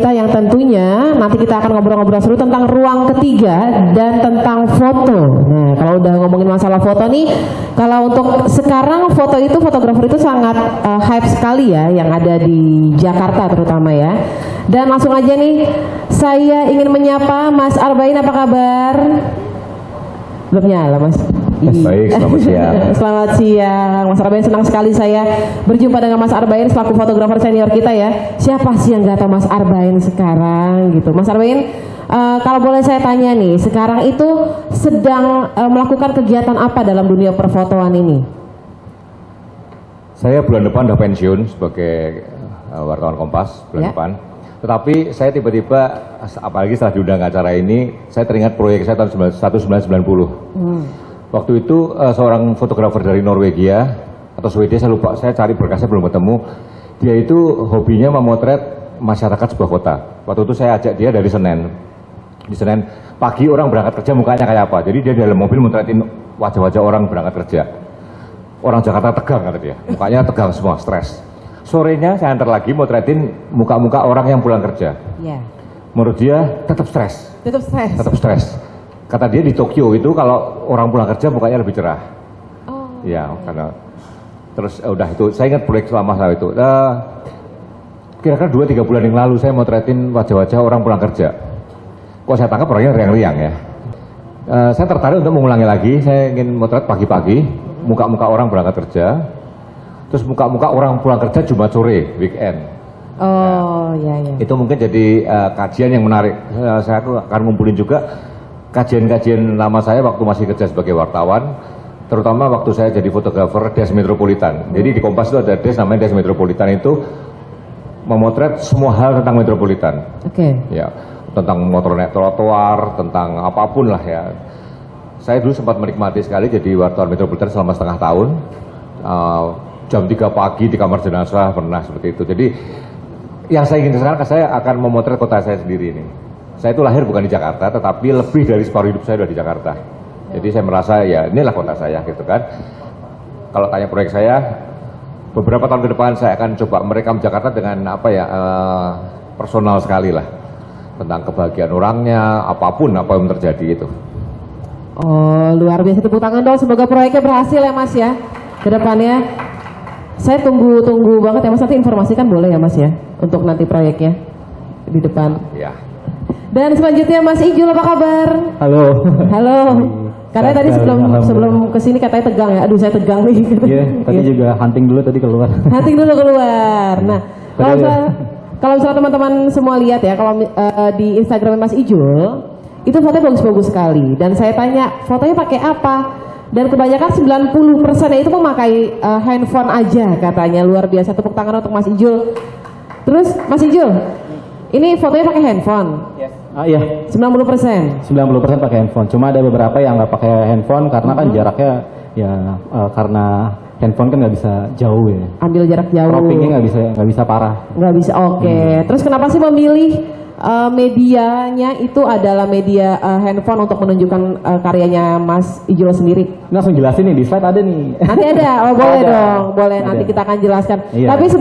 kita yang tentunya nanti kita akan ngobrol-ngobrol seru tentang ruang ketiga dan tentang foto. Nah, kalau udah ngomongin masalah foto nih, kalau untuk sekarang foto itu, fotografer itu sangat hype sekali ya, yang ada di Jakarta terutama ya. Dan langsung aja nih, saya ingin menyapa Mas Arbain, apa kabar? Belum nyala Mas. Baik, selamat siang. Selamat siang, Mas Arbain. Senang sekali saya berjumpa dengan Mas Arbain selaku fotografer senior kita ya. Siapa sih yang nggak tahu Mas Arbain sekarang gitu? Mas Arbain, kalau boleh saya tanya nih, sekarang itu sedang melakukan kegiatan apa dalam dunia perfotoan ini? Saya bulan depan udah pensiun sebagai wartawan Kompas bulan depan. Tetapi saya tiba-tiba, apalagi setelah diundang acara ini, saya teringat proyek saya tahun 1990. Waktu itu seorang fotografer dari Norwegia atau Swedia, saya lupa, saya cari berkasnya belum ketemu. Dia itu hobinya memotret masyarakat sebuah kota. Waktu itu saya ajak dia dari Senen. Di Senen pagi orang berangkat kerja mukanya kayak apa. Jadi dia dalam mobil motretin wajah-wajah orang berangkat kerja. Orang Jakarta tegang kata dia, mukanya tegang semua, stres. Sorenya saya antar lagi motretin muka-muka orang yang pulang kerja. Menurut dia tetap stres. Tetap stres. Tetap stres. Kata dia di Tokyo itu kalau orang pulang kerja mukanya lebih cerah. Ya, karena terus udah itu saya ingat proyek selama saya itu. Kira-kira 2-3 bulan yang lalu saya motretin wajah-wajah orang pulang kerja. Kok saya tangkap orangnya riang-riang ya. Saya tertarik untuk mengulangi lagi. Saya ingin motret pagi-pagi muka-muka orang berangkat kerja. Terus muka-muka orang pulang kerja Jumat sore, weekend. Ya. Itu mungkin jadi kajian yang menarik. Saya akan ngumpulin juga kajian-kajian lama saya waktu masih kerja sebagai wartawan, terutama waktu saya jadi fotografer Des Metropolitan. Jadi di Kompas itu ada Des namanya Des Metropolitan, itu memotret semua hal tentang metropolitan. Ya, tentang motor naik trotoar, tentang apapun lah ya. Saya dulu sempat menikmati sekali jadi wartawan Metropolitan selama setengah tahun. Jam 3 pagi di kamar jenazah pernah seperti itu. Jadi yang saya ingin sekarang, saya akan memotret kota saya sendiri ini. Saya itu lahir bukan di Jakarta, tetapi lebih dari separuh hidup saya sudah di Jakarta. Jadi saya merasa ya inilah kota saya gitu kan. Kalau tanya proyek saya, beberapa tahun ke depan saya akan coba merekam Jakarta dengan apa ya, personal sekali lah. Tentang kebahagiaan orangnya, apapun apa yang terjadi itu. Luar biasa, tepuk tangan dong, semoga proyeknya berhasil ya Mas ya, ke depannya. Saya tunggu banget ya Mas, nanti informasikan boleh ya Mas ya, untuk nanti proyeknya di depan. Ya. Dan selanjutnya Mas Ijul, apa kabar? Halo. Katanya tadi sebelum kesini katanya tegang ya. Aduh saya tegang nih. Iya, tadi juga hunting dulu tadi keluar. Hunting dulu keluar. Nah, kalau misalnya teman-teman semua lihat ya, kalau di Instagram Mas Ijul, itu fotonya bagus-bagus sekali. Dan saya tanya, fotonya pakai apa? Dan kebanyakan 90%-nya itu memakai handphone aja katanya. Luar biasa, tepuk tangan untuk Mas Ijul. Terus Mas Ijul, ini fotonya pakai handphone? Iya. 90%? 90% pakai handphone. Cuma ada beberapa yang nggak pakai handphone karena kan jaraknya ya karena handphone kan nggak bisa jauh ya. Ambil jarak jauh. Croppingnya nggak bisa parah. Nggak bisa. Oke. Terus kenapa sih memilih medianya itu adalah media handphone untuk menunjukkan karyanya Mas Ijul sendiri? Langsung jelasin nih, di slide ada nih. Nanti ada, boleh dong, boleh. Nanti kita akan jelaskan. Iya. Tapi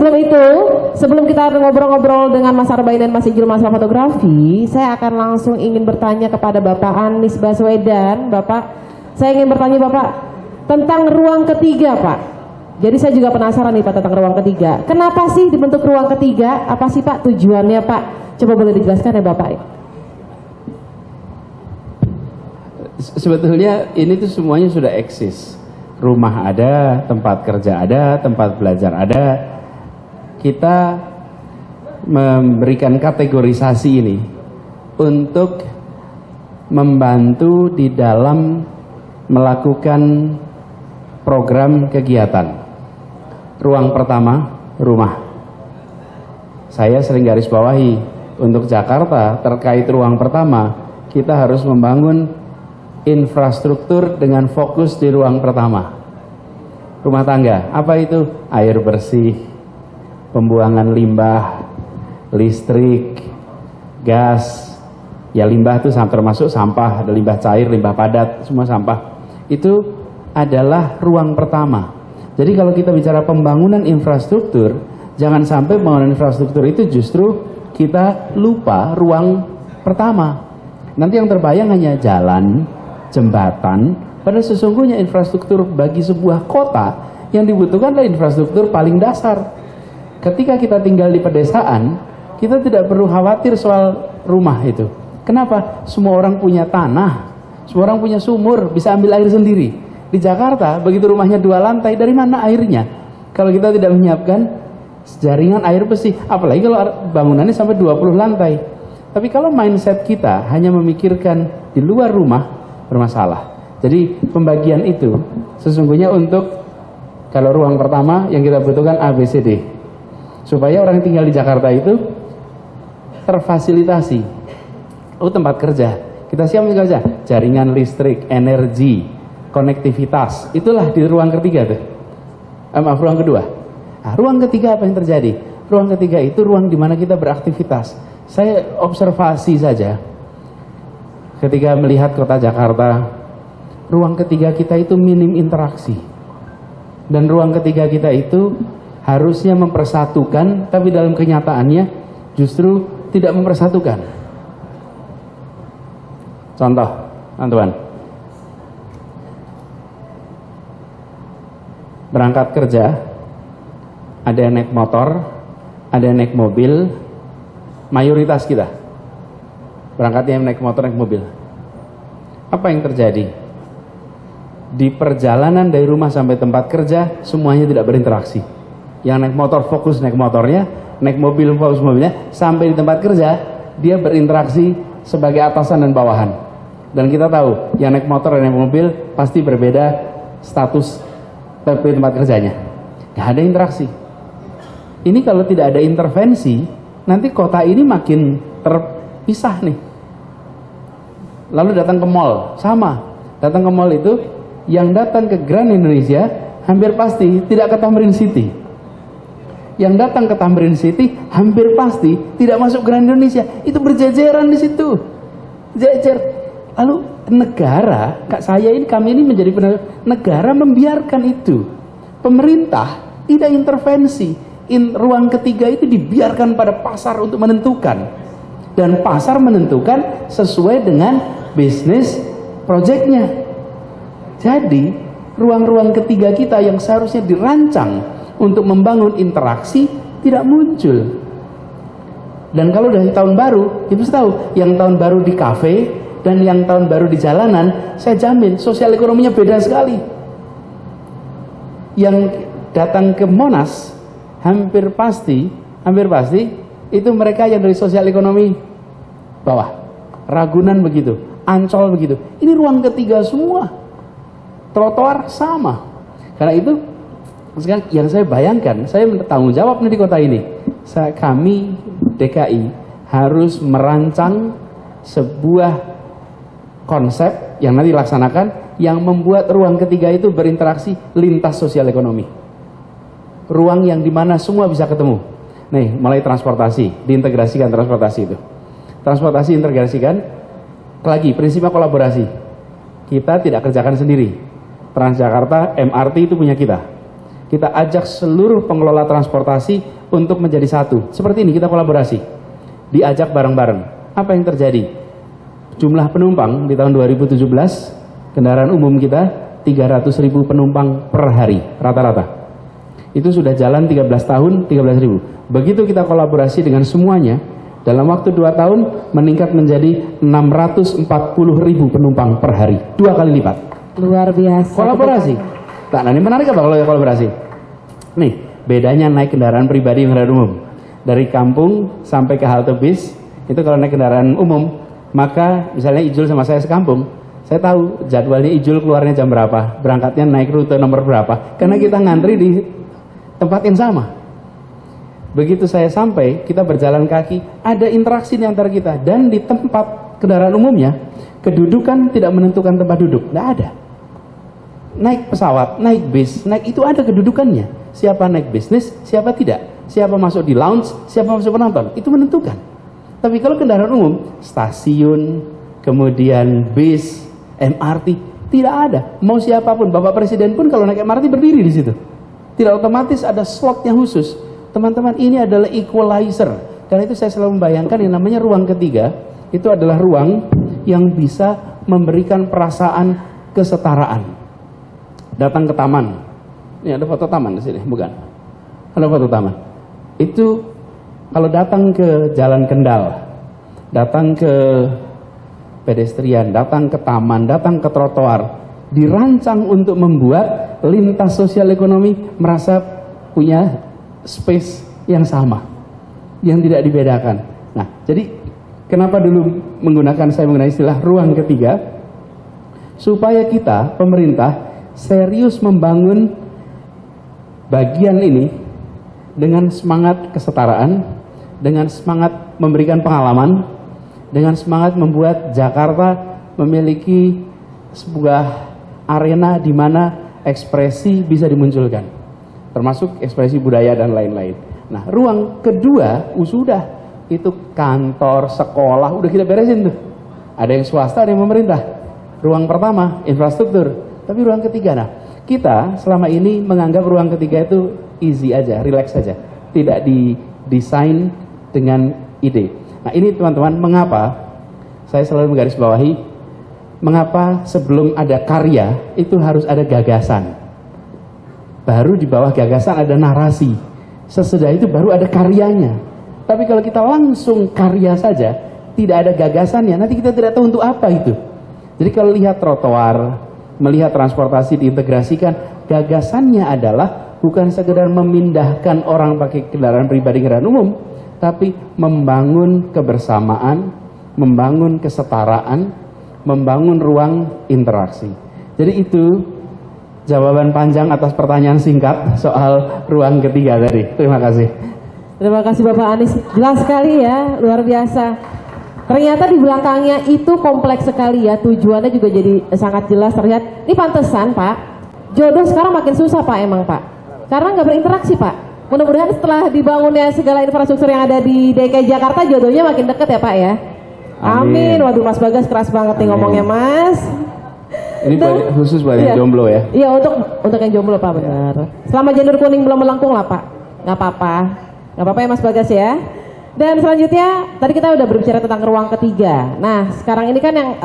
sebelum kita ngobrol-ngobrol dengan Mas Arbain dan Mas Ijul masalah fotografi, saya akan langsung ingin bertanya kepada Bapak Anies Baswedan. Bapak, saya ingin bertanya Bapak tentang ruang ketiga Pak. Jadi saya juga penasaran nih Pak tentang ruang ketiga. Kenapa sih dibentuk ruang ketiga? Apa sih Pak tujuannya Pak? Coba boleh dijelaskan ya Bapak. Sebetulnya ini tuh semuanya sudah eksis. Rumah ada, tempat kerja ada, tempat belajar ada. Kita memberikan kategorisasi ini untuk membantu di dalam melakukan program kegiatan. Ruang pertama, rumah. Saya sering garis bawahi, untuk Jakarta terkait ruang pertama, kita harus membangun infrastruktur dengan fokus di ruang pertama. Rumah tangga, apa itu? Air bersih, pembuangan limbah, listrik, gas. Ya limbah itu termasuk sampah, ada limbah cair, limbah padat, semua sampah. Itu adalah ruang pertama. Jadi kalau kita bicara pembangunan infrastruktur, jangan sampai pembangunan infrastruktur itu justru kita lupa ruang pertama. Nanti yang terbayang hanya jalan, jembatan, padahal sesungguhnya infrastruktur bagi sebuah kota yang dibutuhkan adalah infrastruktur paling dasar. Ketika kita tinggal di pedesaan, kita tidak perlu khawatir soal rumah itu. Kenapa? Semua orang punya tanah, semua orang punya sumur, bisa ambil air sendiri. Di Jakarta, begitu rumahnya 2 lantai, dari mana airnya? Kalau kita tidak menyiapkan jaringan air bersih, apalagi kalau bangunannya sampai 20 lantai. Tapi kalau mindset kita hanya memikirkan di luar rumah, bermasalah. Jadi pembagian itu sesungguhnya untuk kalau ruang pertama yang kita butuhkan ABCD, supaya orang yang tinggal di Jakarta itu terfasilitasi. Oh, tempat kerja, kita siap kerja, jaringan listrik, energi, konektivitas, itulah di ruang ketiga tuh. Maaf, ruang kedua. Nah, ruang ketiga apa yang terjadi? Ruang ketiga itu ruang di mana kita beraktivitas. Saya observasi saja ketika melihat kota Jakarta, ruang ketiga kita itu minim interaksi. Dan ruang ketiga kita itu harusnya mempersatukan, tapi dalam kenyataannya justru tidak mempersatukan. Contoh, teman-teman, berangkat kerja, ada yang naik motor, ada yang naik mobil, mayoritas kita berangkatnya yang naik motor, naik mobil. Apa yang terjadi? Di perjalanan dari rumah sampai tempat kerja, semuanya tidak berinteraksi. Yang naik motor fokus naik motornya, naik mobil fokus mobilnya, sampai di tempat kerja, dia berinteraksi sebagai atasan dan bawahan. Dan kita tahu, yang naik motor dan naik mobil pasti berbeda status di tempat kerjanya. Gak ada interaksi. Ini kalau tidak ada intervensi, nanti kota ini makin terpisah nih. Lalu datang ke mall, sama. Datang ke mall itu, yang datang ke Grand Indonesia hampir pasti tidak ke Tamrin City. Yang datang ke Tamrin City hampir pasti tidak masuk Grand Indonesia. Itu berjejeran di situ. Jejer. Lalu negara, kami ini menjadi negara membiarkan itu. Pemerintah tidak intervensi. Ruang ketiga itu dibiarkan pada pasar untuk menentukan. Dan pasar menentukan sesuai dengan bisnis proyeknya. Jadi ruang-ruang ketiga kita yang seharusnya dirancang untuk membangun interaksi tidak muncul. Dan kalau dari tahun baru, Ibu tahu, yang tahun baru di kafe dan yang tahun baru di jalanan, saya jamin sosial ekonominya beda sekali. Yang datang ke Monas hampir pasti itu mereka yang dari sosial ekonomi bawah. Ragunan begitu, Ancol begitu. Ini ruang ketiga semua. Trotoar sama. Karena itu sekarang yang saya bayangkan, saya tanggung jawab nih di kota ini. Kami DKI harus merancang sebuah konsep yang nanti dilaksanakan yang membuat ruang ketiga itu berinteraksi lintas sosial ekonomi. Ruang yang dimana semua bisa ketemu. Nih, mulai transportasi, diintegrasikan transportasi itu. Transportasi integrasikan, lagi prinsipnya kolaborasi. Kita tidak kerjakan sendiri. Transjakarta, MRT itu punya kita. Kita ajak seluruh pengelola transportasi untuk menjadi satu. Seperti ini kita kolaborasi. Diajak bareng-bareng. Apa yang terjadi? Jumlah penumpang di tahun 2017, kendaraan umum kita 300.000 penumpang per hari rata-rata. Itu sudah jalan 13 tahun, 13.000. Begitu kita kolaborasi dengan semuanya, dalam waktu 2 tahun meningkat menjadi 640.000 penumpang per hari. 2 kali lipat. Luar biasa. Kolaborasi. Nah, ini menarik apa kalau kolaborasi? Nih, bedanya naik kendaraan pribadi dan kendaraan umum. Dari kampung sampai ke halte bis, itu kalau naik kendaraan umum, maka misalnya Ijul sama saya sekampung, saya tahu jadwalnya Ijul keluarnya jam berapa, berangkatnya naik rute nomor berapa, karena kita ngantri di tempat yang sama. Begitu saya sampai, kita berjalan kaki, ada interaksi di antara kita. Dan di tempat kendaraan umumnya, kedudukan tidak menentukan tempat duduk, tidak ada. Naik pesawat, naik bis, naik itu ada kedudukannya. Siapa naik bisnis, siapa tidak. Siapa masuk di lounge, siapa masuk penonton, itu menentukan. Tapi kalau kendaraan umum, stasiun, kemudian bis, MRT, tidak ada. Mau siapapun, Bapak Presiden pun kalau naik MRT berdiri di situ. Tidak otomatis ada slot yang khusus. Teman-teman, ini adalah equalizer. Karena itu saya selalu membayangkan yang namanya ruang ketiga itu adalah ruang yang bisa memberikan perasaan kesetaraan. Datang ke taman, ini ada foto taman di sini, bukan? Ada foto taman. Itu kalau datang ke Jalan Kendal, datang ke pedestrian, datang ke taman, datang ke trotoar, dirancang untuk membuat lintas sosial ekonomi merasa punya space yang sama, yang tidak dibedakan. Nah, jadi kenapa dulu saya menggunakan istilah ruang ketiga? Supaya kita, pemerintah, serius membangun bagian ini dengan semangat kesetaraan, dengan semangat memberikan pengalaman, dengan semangat membuat Jakarta memiliki sebuah arena di mana ekspresi bisa dimunculkan, termasuk ekspresi budaya dan lain-lain. Nah, ruang kedua sudah itu kantor, sekolah, udah kita beresin tuh. Ada yang swasta, ada yang pemerintah. Ruang pertama infrastruktur, tapi ruang ketiga, nah kita selama ini menganggap ruang ketiga itu easy aja, relax saja, tidak didesain dengan ide. Nah ini teman-teman, mengapa saya selalu menggarisbawahi, mengapa sebelum ada karya itu harus ada gagasan, baru di bawah gagasan ada narasi, sesudah itu baru ada karyanya. Tapi kalau kita langsung karya saja, tidak ada gagasannya, nanti kita tidak tahu untuk apa itu. Jadi kalau lihat trotoar, melihat transportasi diintegrasikan, gagasannya adalah bukan sekedar memindahkan orang pakai kendaraan pribadi kendaraan umum, tapi membangun kebersamaan, membangun kesetaraan, membangun ruang interaksi. Jadi itu jawaban panjang atas pertanyaan singkat soal ruang ketiga tadi. Terima kasih. Terima kasih Bapak Anies, jelas sekali ya, luar biasa. Ternyata di belakangnya itu kompleks sekali ya, tujuannya juga jadi sangat jelas terlihat. Ini pantesan Pak, jodoh sekarang makin susah Pak emang Pak, karena nggak berinteraksi Pak. Mudah-mudahan setelah dibangunnya segala infrastruktur yang ada di DKI Jakarta, jodohnya makin deket ya Pak ya. Amin. Waduh Mas Bagas keras banget nih ngomongnya Mas. Ini khusus buat yang jomblo ya? Iya, untuk yang jomblo Pak, benar. Selama janur kuning belum melengkung lah Pak, nggak apa-apa. Nggak apa-apa ya Mas Bagas ya. Dan selanjutnya tadi kita udah berbicara tentang ruang ketiga. Nah sekarang ini kan yang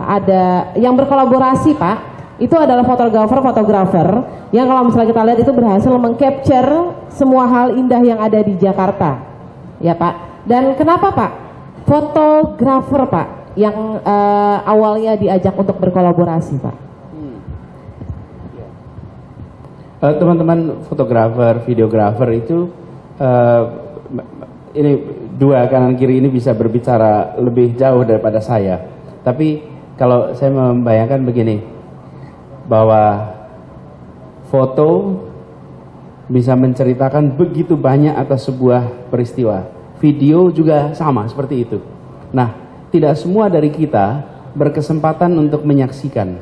ada yang berkolaborasi Pak, itu adalah fotografer yang kalau misalnya kita lihat itu berhasil mengcapture semua hal indah yang ada di Jakarta, ya Pak. Dan kenapa Pak fotografer Pak yang awalnya diajak untuk berkolaborasi Pak? Teman-teman fotografer, videografer itu ini dua kanan kiri ini bisa berbicara lebih jauh daripada saya. Tapi kalau saya membayangkan begini, bahwa foto bisa menceritakan begitu banyak atas sebuah peristiwa. Video juga sama seperti itu. Nah, tidak semua dari kita berkesempatan untuk menyaksikan.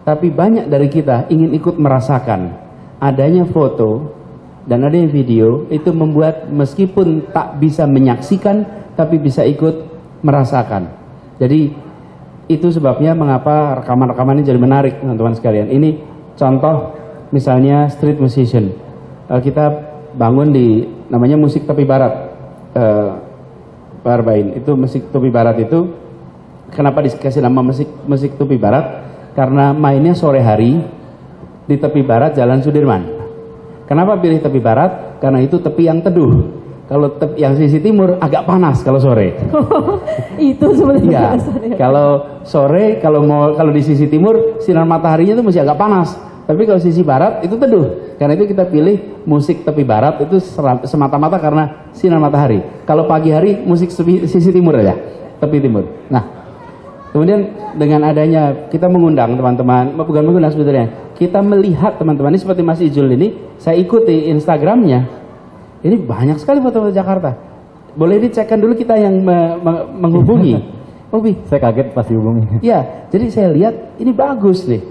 Tapi banyak dari kita ingin ikut merasakan. Adanya foto dan adanya video itu membuat meskipun tak bisa menyaksikan tapi bisa ikut merasakan. Jadi itu sebabnya mengapa rekaman-rekaman ini jadi menarik teman-teman sekalian. Ini contoh misalnya street musician. Kita bangun di namanya musik tepi barat. Pak Arbain, itu musik tepi barat itu kenapa dikasih nama musik tepi barat? Karena mainnya sore hari di tepi barat Jalan Sudirman. Kenapa pilih tepi barat? Karena itu tepi yang teduh. Kalau tepi yang sisi timur agak panas kalau sore. Itu sebenarnya. Ya, kalau sore kalau di sisi timur sinar mataharinya itu masih agak panas. Tapi kalau sisi barat itu teduh. Karena itu kita pilih musik tepi barat itu semata-mata karena sinar matahari. Kalau pagi hari musik sisi timur aja, tepi timur. Nah, kemudian dengan adanya kita mengundang teman-teman, bukan mengundang sebetulnya, kita melihat teman-teman ini seperti Mas Ijul ini, saya ikuti Instagramnya, ini banyak sekali foto-foto Jakarta. Boleh dicekkan dulu kita yang menghubungi. Saya kaget pas dihubungi. Ya, jadi saya lihat ini bagus nih.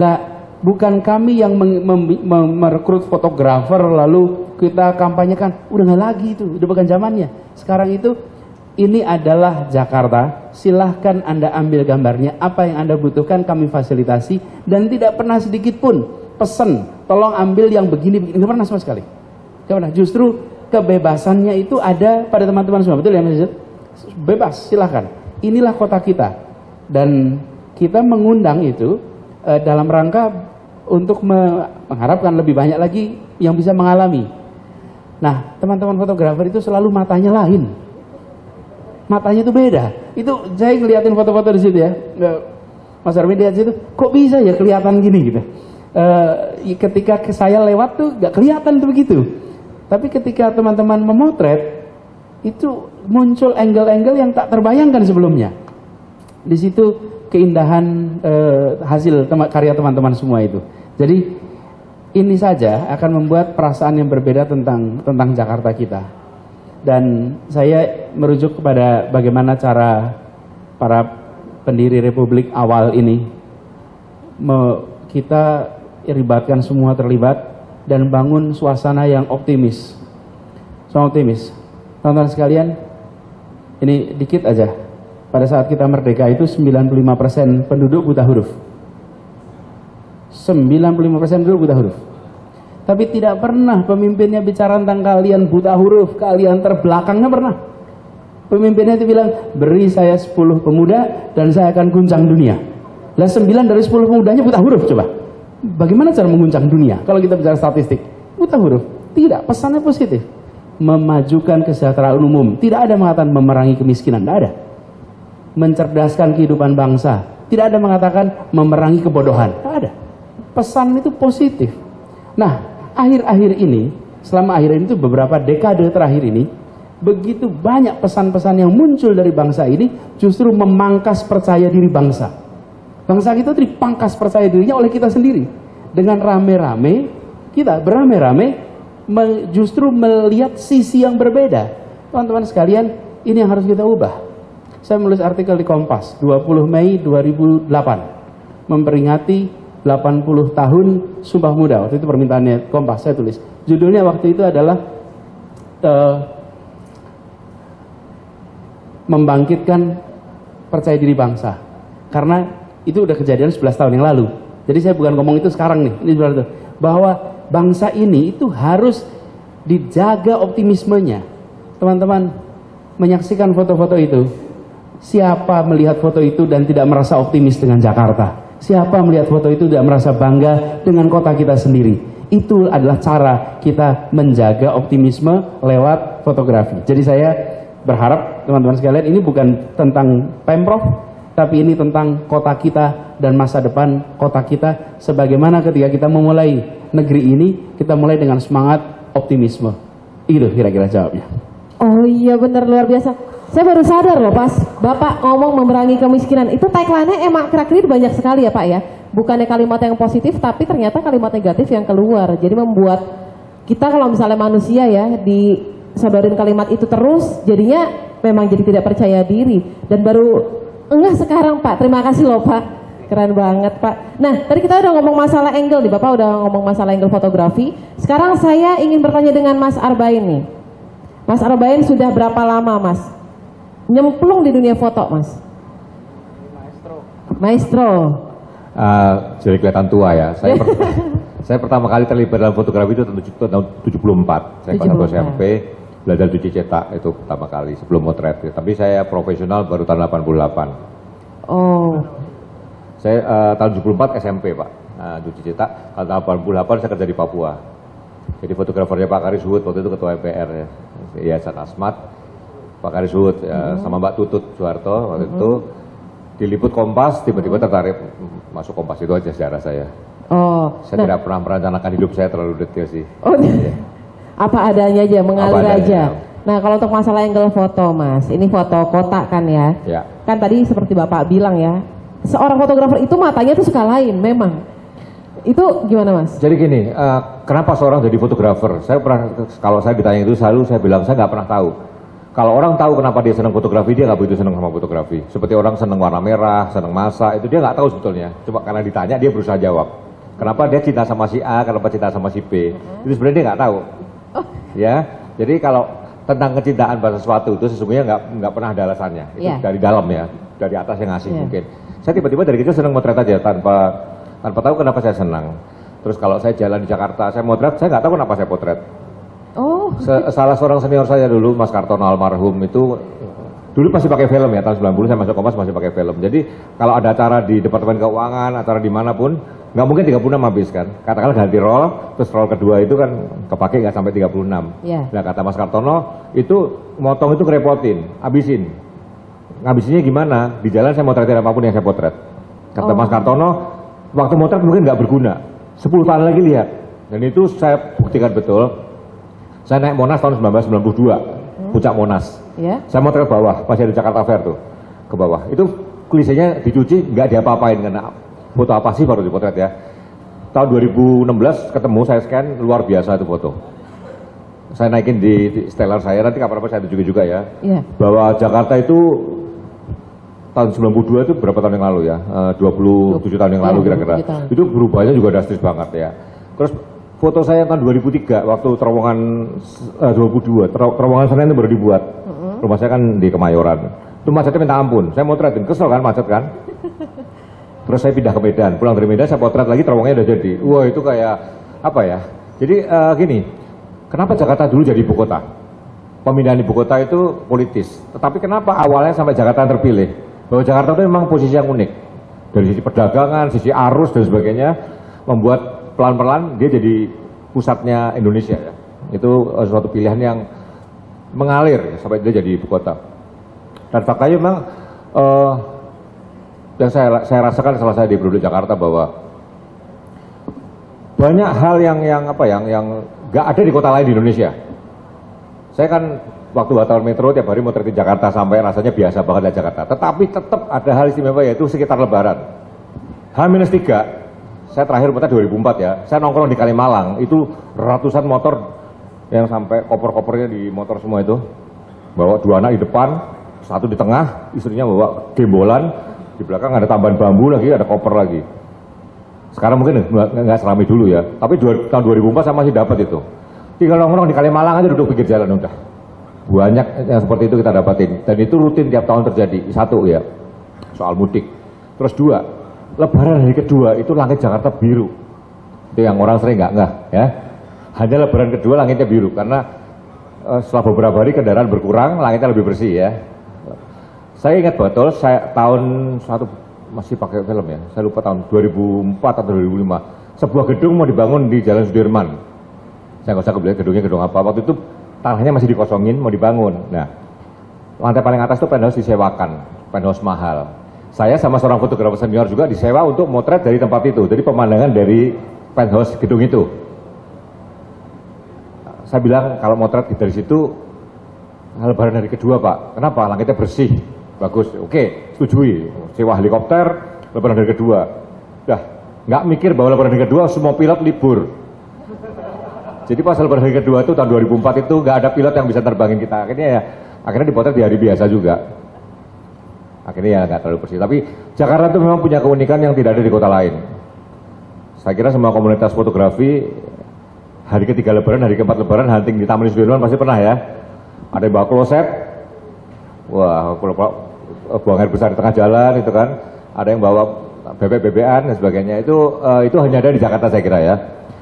Nah, bukan kami yang merekrut fotografer lalu kita kampanyekan, udah nggak lagi itu, udah bukan zamannya. Sekarang itu ini adalah Jakarta, silahkan Anda ambil gambarnya, apa yang Anda butuhkan kami fasilitasi, dan tidak pernah sedikit pun pesen, tolong ambil yang begini, nggak pernah sama sekali. Nggak pernah, justru kebebasannya itu ada pada teman-teman semua, betul ya Mas Yusuf? Bebas, silahkan. Inilah kota kita. Dan kita mengundang itu dalam rangka untuk mengharapkan lebih banyak lagi yang bisa mengalami. Nah, teman-teman fotografer itu selalu matanya lain. Matanya itu beda. Itu saya ngeliatin foto-foto di situ ya. Mas Armin lihat situ, kok bisa ya kelihatan gini gitu. Ketika saya lewat tuh gak kelihatan tuh begitu. Tapi ketika teman-teman memotret, itu muncul angle-angle yang tak terbayangkan sebelumnya. Di situ keindahan hasil karya teman-teman semua itu. Jadi ini saja akan membuat perasaan yang berbeda tentang Jakarta kita. Dan saya merujuk kepada bagaimana cara para pendiri Republik awal ini kita libatkan semua terlibat dan bangun suasana yang optimis. Teman-teman sekalian, ini dikit aja. Pada saat kita merdeka itu 95% penduduk buta huruf. 95% penduduk buta huruf. Tapi tidak pernah pemimpinnya bicara tentang kalian buta huruf, kalian terbelakangnya pernah. Pemimpinnya itu bilang, beri saya 10 pemuda dan saya akan guncang dunia. Lah 9 dari 10 pemudanya buta huruf coba. Bagaimana cara mengguncang dunia? Kalau kita bicara statistik, buta huruf. Tidak, pesannya positif. Memajukan kesejahteraan umum. Tidak ada mengatakan memerangi kemiskinan, tidak ada. Mencerdaskan kehidupan bangsa. Tidak ada mengatakan memerangi kebodohan, tidak ada. Pesan itu positif. Nah, akhir-akhir ini, selama akhir ini itu beberapa dekade terakhir ini, begitu banyak pesan-pesan yang muncul dari bangsa ini justru memangkas percaya diri bangsa. Bangsa kita dipangkas percaya dirinya oleh kita sendiri. Dengan rame-rame, kita beramai-rame justru melihat sisi yang berbeda. Teman-teman sekalian, ini yang harus kita ubah. Saya menulis artikel di Kompas 20 Mei 2008 memperingati 80 tahun Sumpah Pemuda. Waktu itu permintaannya Kompas, saya tulis. Judulnya waktu itu adalah membangkitkan percaya diri bangsa. Karena itu udah kejadian 11 tahun yang lalu. Jadi saya bukan ngomong itu sekarang nih. Ini berarti bahwa bangsa ini itu harus dijaga optimismenya. Teman-teman menyaksikan foto-foto itu. Siapa melihat foto itu dan tidak merasa optimis dengan Jakarta? Siapa melihat foto itu tidak merasa bangga dengan kota kita sendiri? Itu adalah cara kita menjaga optimisme lewat fotografi. Jadi saya berharap teman-teman sekalian, ini bukan tentang Pemprov, tapi ini tentang kota kita dan masa depan kota kita. Sebagaimana ketika kita memulai negeri ini, kita mulai dengan semangat optimisme. Itu kira-kira jawabnya. Oh iya, benar, luar biasa. Saya baru sadar loh pas Bapak ngomong memerangi kemiskinan. Itu tagline-nya emang kira-kira banyak sekali ya Pak ya. Bukannya kalimat yang positif, tapi ternyata kalimat negatif yang keluar. Jadi membuat kita kalau misalnya manusia ya disodorin kalimat itu terus, jadinya memang jadi tidak percaya diri. Dan baru enggak sekarang Pak. Terima kasih loh Pak. Keren banget Pak. Nah, tadi kita udah ngomong masalah angle nih. Bapak udah ngomong masalah angle fotografi. Sekarang saya ingin bertanya dengan Mas Arbain nih. Mas Arbain sudah berapa lama Mas nyemplung di dunia foto Mas? Maestro. Jadi kelihatan tua ya. Saya pertama kali terlibat dalam fotografi itu tahun 74. Saya kelas 1 SMP, belajar cuci cetak itu pertama kali sebelum motret. Tapi saya profesional baru tahun 88. Oh. Saya tahun 74 SMP Pak, cuci cetak. Tahun 88 saya kerja di Papua. Jadi fotografernya Pak Karis Hud, waktu itu ketua MPR ya, Yayasan Asmat. Pak Karis Hud sama Mbak Tutut Soeharto waktu itu diliput Kompas, tiba-tiba tertarik masuk Kompas. Itu aja sejarah saya. Oh. Saya tidak pernah merencanakan hidup saya terlalu detail sih. Oh. Ya. Apa adanya aja, mengalir aja. Nah, kalau untuk masalah angle foto Mas, ini foto kota kan ya? Ya. Kan tadi seperti Bapak bilang ya, seorang fotografer itu matanya tuh suka lain memang. Itu gimana Mas? Jadi gini, kenapa seorang jadi fotografer? Saya pernah, kalau saya ditanya itu selalu saya bilang saya nggak pernah tahu. Kalau orang tahu kenapa dia senang fotografi, dia nggak begitu senang sama fotografi. Seperti orang senang warna merah, senang masak, itu dia nggak tahu sebetulnya. Cuma karena ditanya dia berusaha jawab. Kenapa dia cinta sama si A, kenapa cinta sama si B? Itu sebenarnya dia nggak tahu. Ya, jadi kalau tentang kecintaan pada sesuatu itu sesungguhnya nggak pernah ada alasannya. Itu dari dalam ya, dari atas yang ngasih mungkin. Saya tiba-tiba dari kecil senang motret aja tanpa tahu kenapa saya senang. Terus kalau saya jalan di Jakarta, saya motret, saya nggak tahu kenapa saya potret. Oh. Salah seorang senior saya dulu, Mas Kartono almarhum itu dulu pasti pakai film ya, tahun 90 saya masuk Kompas masih pakai film. Jadi kalau ada acara di Departemen Keuangan, acara dimanapun, nggak mungkin 36 habis kan. Katakanlah ganti roll, terus roll kedua itu kan kepake nggak sampai 36. Yeah. Nah kata Mas Kartono, itu motong itu kerepotin, habisin. Ngabisinnya gimana? Di jalan saya motretin apapun yang saya potret. Kata Mas Kartono, waktu motret mungkin nggak berguna. 10 tahun lagi lihat. Dan itu saya buktikan betul. Saya naik Monas tahun 1992, puncak Monas. Ya. Saya motret bawah, masih ada Jakarta Fair tuh, ke bawah. Itu klisenya dicuci, nggak diapa-apain karena foto apa sih baru dipotret ya. Tahun 2016 ketemu, saya scan, luar biasa itu foto. Saya naikin di stellar saya, nanti kapan-kapan saya tunjukin juga ya. Iya. Bahwa Jakarta itu tahun 92 itu berapa tahun yang lalu ya? 27 tahun yang lalu kira-kira. Itu berubahnya juga drastis banget ya. Terus foto saya tahun 2003 waktu terowongan 2002, terowongan Senen itu baru dibuat. Rumah saya kan di Kemayoran. Itu macetnya minta ampun. Saya motretin, kesel kan macet kan? Terus saya pindah ke Medan. Pulang dari Medan saya potret lagi, terowongannya udah jadi. Wah, itu kayak apa ya? Jadi gini, kenapa Jakarta dulu jadi ibu kota? Pemindahan ibu kota itu politis. Tetapi kenapa awalnya sampai Jakarta terpilih? Bahwa Jakarta itu memang posisi yang unik. Dari sisi perdagangan, sisi arus dan sebagainya, membuat pelan-pelan dia jadi pusatnya Indonesia ya. Itu suatu pilihan yang mengalir sampai dia jadi ibu kota. Dan faktanya memang yang saya rasakan setelah saya di penduduk Jakarta bahwa banyak hal yang nggak ada di kota lain di Indonesia. Saya kan waktu wartawan Metro tiap hari motretin Jakarta sampai rasanya biasa banget di Jakarta. Tetapi tetap ada hal istimewa yaitu sekitar Lebaran. H-3, saya terakhir motret 2004 ya. Saya nongkrong di Kalimalang, itu ratusan motor yang sampai koper-kopernya di motor semua itu. Bawa 2 anak di depan, 1 di tengah, istrinya bawa gembolan, di belakang ada tambahan bambu lagi, ada koper lagi. Sekarang mungkin nggak seramai dulu ya, tapi tahun 2004 saya masih dapat itu. Tinggal nongkrong di Kalimalang aja duduk pinggir jalan udah. Banyak yang seperti itu kita dapatin. Dan itu rutin tiap tahun terjadi. 1 ya, soal mudik. Terus 2, Lebaran hari kedua itu langit Jakarta biru. Itu yang orang sering nggak ya. Hanya Lebaran kedua langitnya biru karena setelah beberapa hari kendaraan berkurang, langitnya lebih bersih ya. Saya ingat betul, saya tahun masih pakai film ya. Saya lupa tahun 2004 atau 2005. Sebuah gedung mau dibangun di Jalan Sudirman. Saya nggak usah kebetulan gedungnya gedung apa. Waktu itu tanahnya masih dikosongin, mau dibangun. Nah, lantai paling atas itu penthouse disewakan, penthouse mahal. Saya sama seorang fotografer senior juga disewa untuk motret dari tempat itu. Jadi pemandangan dari penthouse gedung itu. Saya bilang kalau motret dari situ, Lebaran hari kedua Pak. Kenapa? Langitnya bersih, bagus. Oke, setujui. Sewa helikopter, Lebaran hari kedua. Dah, nggak mikir bahwa Lebaran hari kedua semua pilot libur. Jadi pas Lebaran hari kedua itu tahun 2004 itu nggak ada pilot yang bisa terbangin kita. Akhirnya dipotret di hari biasa juga. Akhirnya ya nggak terlalu bersih. Tapi Jakarta itu memang punya keunikan yang tidak ada di kota lain. Saya kira semua komunitas fotografi hari ketiga Lebaran, hari keempat Lebaran hunting di Taman Sudirman pasti pernah ya. Ada yang bawa kloset, wah buang air besar di tengah jalan itu kan. Ada yang bawa bebek-bebekan dan sebagainya. Itu hanya ada di Jakarta saya kira ya.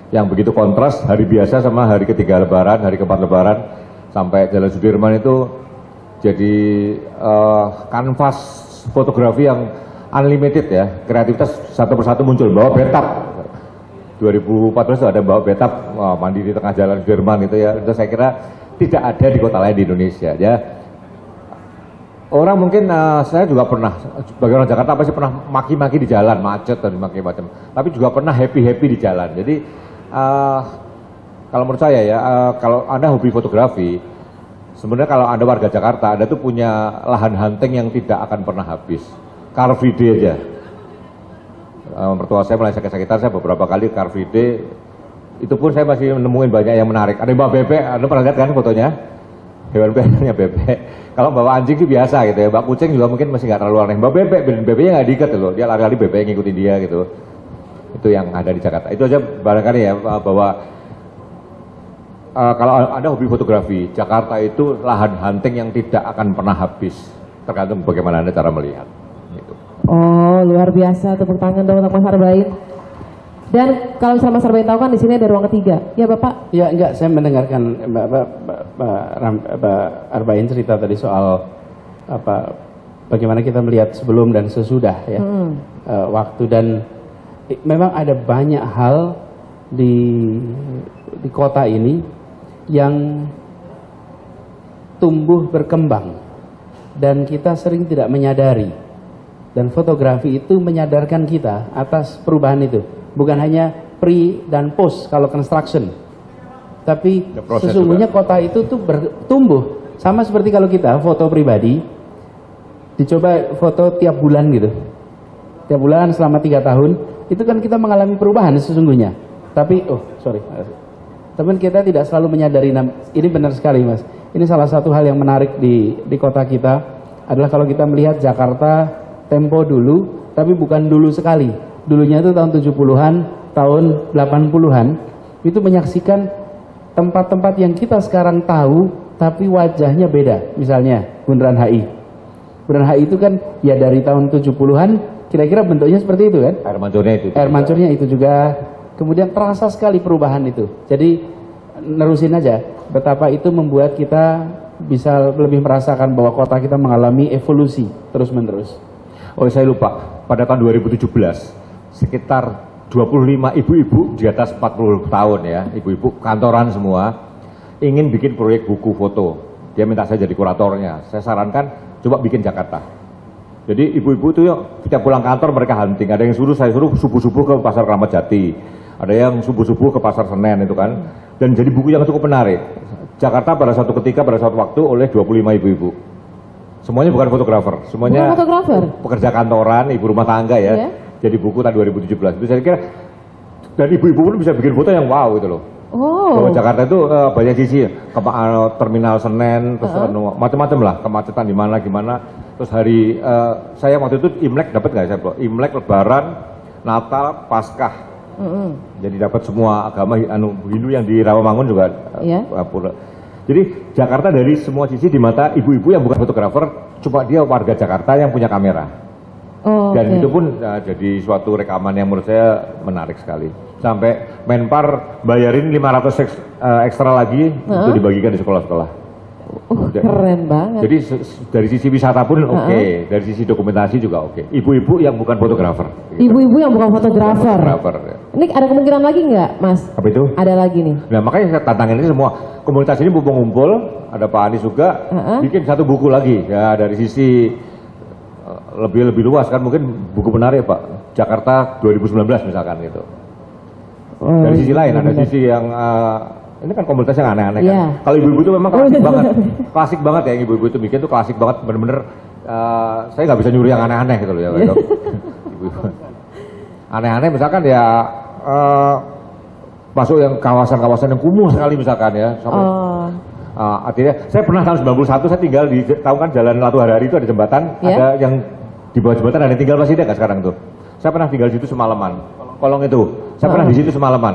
Yang begitu kontras hari biasa sama hari ketiga Lebaran, hari keempat Lebaran sampai Jalan Sudirman itu jadi kanvas fotografi yang unlimited ya. Kreativitas satu persatu muncul. Bawa betap 2014 itu ada bawa betap mandi di tengah Jalan Sudirman gitu ya. Itu saya kira tidak ada di kota lain di Indonesia ya. Orang mungkin saya juga pernah sebagai orang Jakarta pasti pernah maki-maki di jalan, macet dan maki macam. Tapi juga pernah happy-happy di jalan. Jadi kalau menurut saya ya, kalau Anda hobi fotografi, sebenarnya kalau Anda warga Jakarta, Anda tuh punya lahan hunting yang tidak akan pernah habis. Car Free Day aja. Mertua saya mulai sakit-sakitan, saya beberapa kali Car Free Day, itu pun saya masih menemuin banyak yang menarik. Ada yang bawa bebek, Anda pernah lihat kan fotonya? Hewan peliharannya bebek. Kalau bawa anjing sih biasa gitu ya, bawa kucing juga mungkin masih nggak terlalu aneh. Bawa bebek, bebeknya nggak diikat loh, dia lari-lari bebeknya ngikutin dia gitu. Itu yang ada di Jakarta. Itu aja barangkali ya bahwa kalau Anda hobi fotografi, Jakarta itu lahan hunting yang tidak akan pernah habis. Tergantung bagaimana Anda cara melihat. Gitu. Oh, luar biasa. Tepuk tangan dong untuk Mas Arbain. Dan kalau misalnya Mas Arbain tahu kan di sini ada ruang ketiga, ya Bapak? Ya enggak, saya mendengarkan Mbak Arbain cerita tadi soal bagaimana kita melihat sebelum dan sesudah ya waktu, dan memang ada banyak hal di kota ini yang tumbuh berkembang dan kita sering tidak menyadari, dan fotografi itu menyadarkan kita atas perubahan itu. Bukan hanya pre dan post kalau construction, tapi sesungguhnya juga kota itu tuh bertumbuh. Sama seperti kalau kita foto pribadi, dicoba foto tiap bulan gitu, tiap bulan selama 3 tahun, itu kan kita mengalami perubahan sesungguhnya. Tapi teman kita tidak selalu menyadari. Ini benar sekali Mas, ini salah satu hal yang menarik di kota kita adalah kalau kita melihat Jakarta tempo dulu, tapi bukan dulu sekali. Dulunya itu tahun 70-an, tahun 80-an, itu menyaksikan tempat-tempat yang kita sekarang tahu, tapi wajahnya beda. Misalnya Bundaran HI. Bundaran HI itu kan ya dari tahun 70-an, kira-kira bentuknya seperti itu kan? Air mancurnya itu. Air mancurnya itu juga. Kemudian terasa sekali perubahan itu. Jadi nerusin aja, betapa itu membuat kita bisa lebih merasakan bahwa kota kita mengalami evolusi terus-menerus. Oh, saya lupa, pada tahun 2017, sekitar 25 ibu-ibu di atas 40 tahun ya, ibu-ibu kantoran semua, ingin bikin proyek buku foto. Dia minta saya jadi kuratornya. Saya sarankan, coba bikin Jakarta. Jadi ibu-ibu itu setiap pulang kantor mereka hunting. Ada yang saya suruh subuh-subuh ke Pasar Kramat Jati. Ada yang subuh-subuh ke Pasar Senen itu kan. Dan jadi buku yang cukup menarik. Jakarta pada suatu ketika, pada suatu waktu oleh 25 ibu-ibu. Semuanya bukan fotografer, semuanya pekerja kantoran, ibu rumah tangga ya. Yeah. Jadi buku tahun 2017. Itu saya kira, dan ibu-ibu pun bisa bikin foto yang wow gitu loh. Oh. Bahwa Jakarta itu banyak sisi, terminal Senen, terus macam-macam lah, kemacetan di mana gimana. Terus hari saya waktu itu Imlek dapat nggak saya? Imlek, Lebaran, Natal, Paskah. Jadi dapat semua agama Hindu yang di Rawamangun juga. Jadi Jakarta dari semua sisi di mata ibu-ibu yang bukan fotografer, cuma dia warga Jakarta yang punya kamera. Dan itu pun jadi suatu rekaman yang menurut saya menarik sekali. Sampai Menpar bayarin 500 ekstra lagi untuk dibagikan di sekolah-sekolah. Keren banget. Jadi dari sisi wisata pun oke, dari sisi dokumentasi juga oke. Ibu-ibu yang bukan fotografer. Ibu-ibu yang bukan fotografer. Ya. Ini ada kemungkinan lagi nggak, Mas? Apa itu? Ada lagi nih. Nah makanya saya tantangin ini semua komunitas ini ngumpul, ada Pak Anies juga, bikin satu buku lagi ya dari sisi lebih luas kan, mungkin buku menarik Pak, Jakarta 2019 misalkan gitu. Dari sisi lain ada sisi yang ini kan komunitas yang aneh-aneh kan. Kalau ibu-ibu itu memang klasik banget ya, yang ibu-ibu itu bikin tuh klasik banget, bener-bener saya nggak bisa nyuri yang aneh-aneh gitu loh ya. Aneh-aneh misalkan ya masuk yang kawasan-kawasan yang kumuh sekali misalkan ya. Artinya saya pernah tahun 91 saya tinggal di, tahu kan Jalan Latu Harari itu ada jembatan, ada yang di bawah jembatan ada yang tinggal masih ada nggak sekarang tuh? Saya pernah tinggal di situ semalaman, kolong itu, saya pernah di situ semalaman,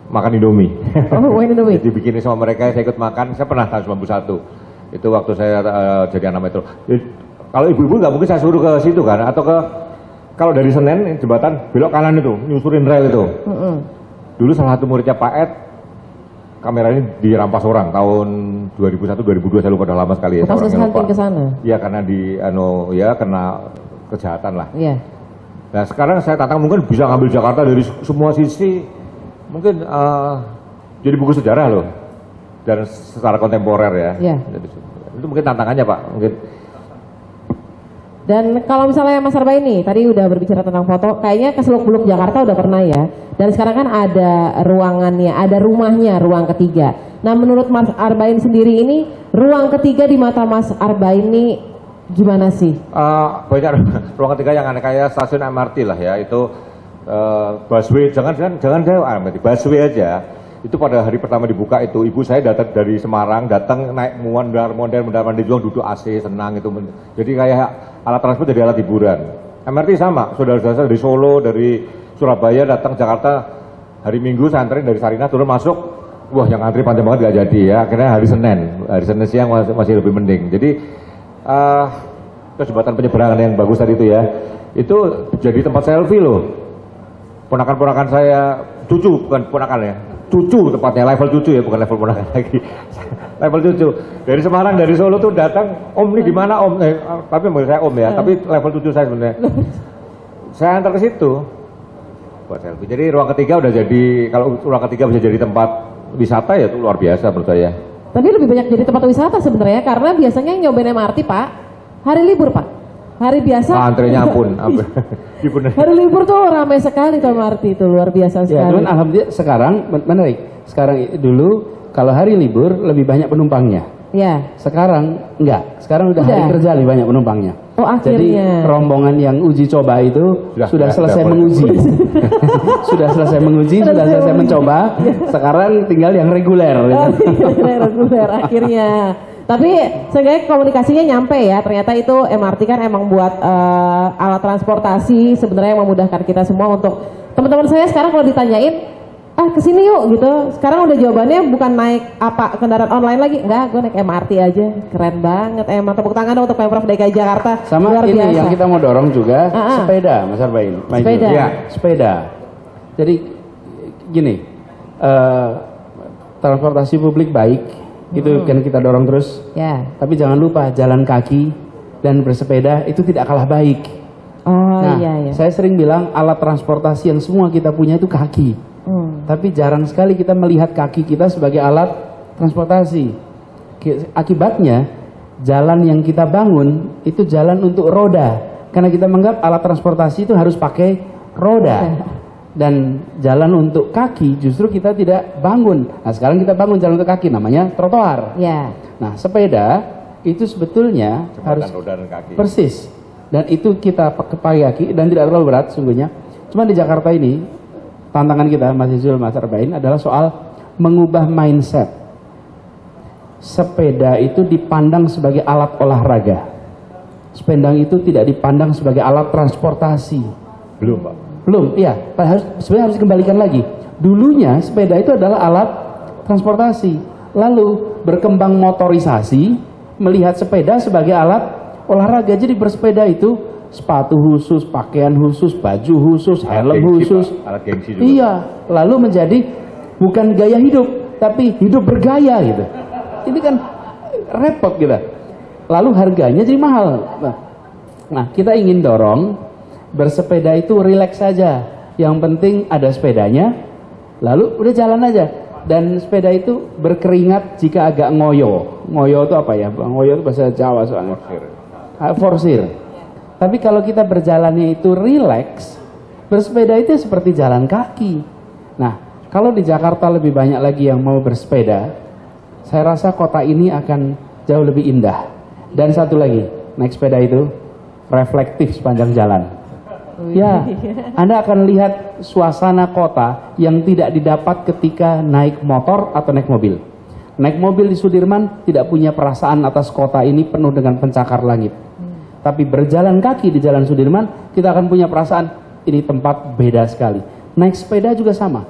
makan Indomie. Indomie. Jadi bikin sama mereka, saya ikut makan, saya pernah tahun 91, itu waktu saya jadi anak metro. Jadi, kalau ibu-ibu nggak mungkin saya suruh ke situ kan, atau ke, kalau dari Senen jembatan belok kanan itu, nyusurin rel itu. Dulu salah satu muridnya Pak Ed, kamera ini dirampas orang tahun 2001-2002, saya lupa, udah lama sekali ya. Kasus hunting ke sana? Iya, karena kena kejahatan lah. Iya. Nah sekarang saya tantang mungkin bisa ngambil Jakarta dari semua sisi, mungkin jadi buku sejarah loh, dan secara kontemporer ya. Iya. Itu mungkin tantangannya Pak, mungkin. Dan kalau misalnya Mas Arbain nih, tadi udah berbicara tentang foto, kayaknya ke Seluk-Beluk Jakarta udah pernah ya. Dan sekarang kan ada ruangannya, ada rumahnya, ruang ketiga. Nah menurut Mas Arbain sendiri ini, ruang ketiga di mata Mas Arbain ini gimana sih? Banyak ruang ketiga yang aneh, kayak stasiun MRT lah ya, itu busway, jangan busway aja. Itu pada hari pertama dibuka itu, ibu saya datang dari Semarang, datang naik mondar-mandir di Juang, duduk AC, senang itu. Jadi kayak alat transport jadi alat hiburan. MRT sama, saudara-saudara dari Solo, dari Surabaya datang Jakarta hari Minggu, saya anterin dari Sarinah turun masuk, wah yang antri panjang banget gak jadi ya. Akhirnya hari Senin siang masih lebih mending. Jadi jembatan penyeberangan yang bagus tadi itu ya, itu jadi tempat selfie loh. ponakan-ponakan saya, cucu bukan ponakan ya, cucu tepatnya, level cucu ya, bukan level ponakan lagi. Level cucu dari Semarang, dari Solo tuh datang, Om ini di mana Om? Tapi menurut saya Om ya, tapi level cucu saya sebenarnya. Saya antar ke situ buat selfie. Jadi ruang ketiga udah jadi, kalau ruang ketiga bisa jadi tempat wisata ya itu luar biasa menurut saya. Tapi lebih banyak jadi tempat wisata sebenarnya karena biasanya yang nyobain MRT Pak hari libur Pak. Hari biasa. Antrenya ampun. Hari libur tuh ramai sekali tuh MRT itu, luar biasa sekali. Ya, cuman alhamdulillah sekarang menarik. Sekarang dulu kalau hari libur lebih banyak penumpangnya. Ya. Sekarang enggak. Sekarang udah hari kerja lebih banyak penumpangnya. Oh, akhirnya. Jadi rombongan yang uji coba itu sudah selesai menguji. Sudah selesai menguji, sudah selesai mencoba. Sekarang tinggal yang reguler. Reguler akhirnya. Tapi seenggaknya komunikasinya nyampe ya. Ternyata itu MRT kan emang buat alat transportasi sebenarnya yang memudahkan kita semua untuk teman-teman saya sekarang kalau ditanyain kesini yuk gitu. Sekarang udah jawabannya bukan naik apa kendaraan online lagi. Enggak, gue naik MRT aja. Keren banget. Emang tepuk tangan dong untuk Pemprov DKI Jakarta. Sama luar ini biasa. yang kita mau dorong juga sepeda, Mas Arbain. Sepeda. Ya, sepeda. Jadi gini, transportasi publik baik, itu kan kita dorong terus. Ya. Tapi jangan lupa jalan kaki dan bersepeda itu tidak kalah baik. Oh Nah, iya. saya sering bilang alat transportasi yang semua kita punya itu kaki. Tapi jarang sekali kita melihat kaki kita sebagai alat transportasi. Akibatnya jalan yang kita bangun itu jalan untuk roda. Karena kita menganggap alat transportasi itu harus pakai roda. Dan jalan untuk kaki justru kita tidak bangun. Nah sekarang kita bangun jalan untuk kaki, namanya trotoar. Ya. Nah sepeda itu sebetulnya harus roda dan kaki. persis. Dan itu kita pakai kaki dan tidak terlalu berat sungguhnya. Cuma di Jakarta ini tantangan kita Mas Izul, Mas Arbain adalah soal mengubah mindset. Sepeda itu dipandang sebagai alat olahraga. Sepeda itu tidak dipandang sebagai alat transportasi. Belum Pak. Belum, iya. Sebenarnya harus dikembalikan lagi. Dulunya sepeda itu adalah alat transportasi. Lalu berkembang motorisasi, melihat sepeda sebagai alat olahraga. Jadi bersepeda itu sepatu khusus, pakaian khusus, baju khusus, helm khusus. Alat gengsi juga. Iya, lalu menjadi bukan gaya hidup, tapi hidup bergaya gitu. Ini kan repot gitu. Lalu harganya jadi mahal. Nah, kita ingin dorong bersepeda itu rileks saja. Yang penting ada sepedanya, lalu udah jalan aja. Dan sepeda itu berkeringat jika agak ngoyo. Ngoyo itu apa ya? Ngoyo itu bahasa Jawa soalnya. Forsir. Tapi kalau kita berjalannya itu rileks, bersepeda itu seperti jalan kaki. Nah, kalau di Jakarta lebih banyak lagi yang mau bersepeda, saya rasa kota ini akan jauh lebih indah. Dan satu lagi, naik sepeda itu reflektif sepanjang jalan. Ya, Anda akan lihat suasana kota yang tidak didapat ketika naik motor atau naik mobil. Naik mobil di Sudirman tidak punya perasaan atas kota ini penuh dengan pencakar langit. Tapi berjalan kaki di Jalan Sudirman, kita akan punya perasaan ini tempat beda sekali. Naik sepeda juga sama.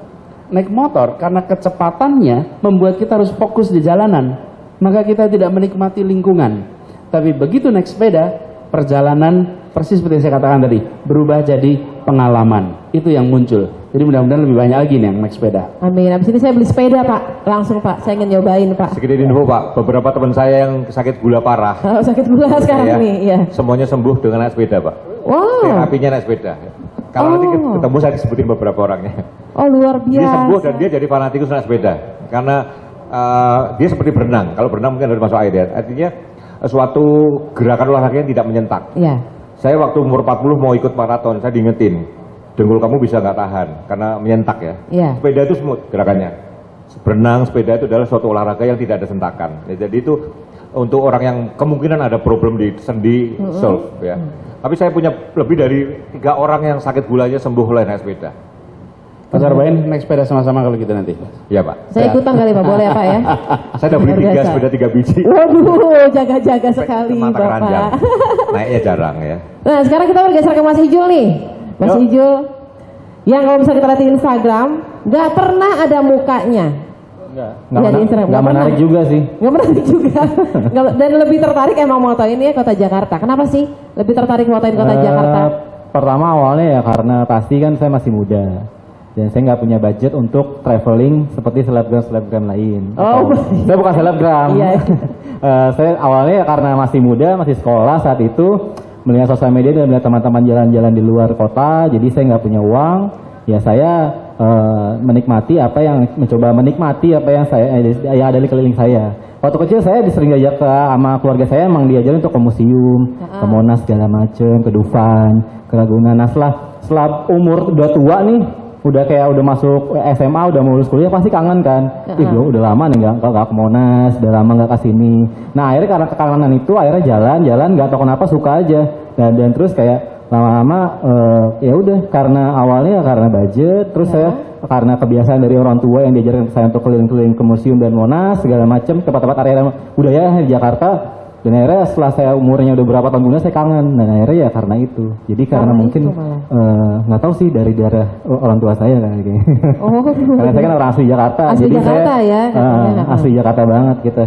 Naik motor karena kecepatannya membuat kita harus fokus di jalanan. Maka kita tidak menikmati lingkungan. Tapi begitu naik sepeda, perjalanan persis seperti yang saya katakan tadi, berubah jadi pengalaman. Itu yang muncul. Jadi mudah-mudahan lebih banyak lagi nih yang naik sepeda. Amin. Habis ini saya beli sepeda Pak, langsung Pak. Saya ingin nyobain Pak. Sedikit info Pak, beberapa teman saya yang sakit gula parah. Oh, sakit gula sekarang nih, ya. Semuanya sembuh dengan naik sepeda Pak. Wow. Terapinya naik sepeda. Kalau nanti ketemu saya disebutin beberapa orangnya. Oh luar biasa. Dia sembuh dan dia jadi fanatikus naik sepeda. Karena dia seperti berenang. Kalau berenang mungkin harus masuk air ya. Artinya suatu gerakan olahraga yang tidak menyentak. Iya. Saya waktu umur 40 mau ikut maraton, saya diingetin, dengkul kamu bisa nggak tahan karena menyentak ya. Iya. Sepeda itu smooth gerakannya. Berenang, sepeda itu adalah suatu olahraga yang tidak ada sentakan. Ya, jadi itu untuk orang yang kemungkinan ada problem di sendi solve ya. Tapi saya punya lebih dari 3 orang yang sakit gulanya sembuh oleh naik sepeda. Mas Arbain naik sepeda sama-sama kalau gitu nanti. Iya Pak. Saya ikutan kali Pak, boleh ya Pak ya? Saya udah beli Luar 3 biasa. sepeda 3 biji. Waduh, jaga-jaga sekali Mata keranjang. Bapak. Naiknya jarang ya. Nah sekarang kita bergeser ke Mas Ijul nih. Mas Ijul, yang kalau bisa kita lihat di Instagram, nggak pernah ada mukanya. Nggak menarik juga sih. Nggak menarik juga. Dan lebih tertarik emang motoin ya kota Jakarta. Kenapa sih lebih tertarik motoin kota Jakarta? Pertama awalnya ya karena pasti kan saya masih muda dan saya nggak punya budget untuk traveling seperti selebgram lain. Oh, saya bukan selebgram. Iya. Saya awalnya ya karena masih muda, masih sekolah saat itu, melihat sosial media dan melihat teman-teman jalan-jalan di luar kota, jadi saya nggak punya uang, ya saya mencoba menikmati apa yang yang ada di keliling saya. Waktu kecil saya sering diajak sama keluarga saya, emang diajarin untuk ke museum, ke Monas segala macem, ke Dufan, ke Ragunan. Nah setelah umur udah tua nih, udah masuk SMA, udah mau lulus kuliah, pasti kangen kan. Udah lama nih nggak ke Monas, udah lama nggak kesini. Nah akhirnya karena kekangenan itu, akhirnya jalan nggak tahu kenapa suka aja. Dan terus kayak lama-lama ya udah, karena awalnya karena budget, terus saya karena kebiasaan dari orang tua yang diajarkan saya untuk keliling-keliling ke museum dan Monas segala macam, tempat-tempat area budaya di Jakarta. Dan akhirnya setelah saya umurnya udah berapa tahun kemudian saya kangen, dan akhirnya ya karena itu. Jadi karena mungkin nggak tahu sih dari darah orang tua saya kan kayaknya. Karena saya kan orang asli Jakarta. Asli jadi Jakarta saya, ya. Asli Jakarta banget kita.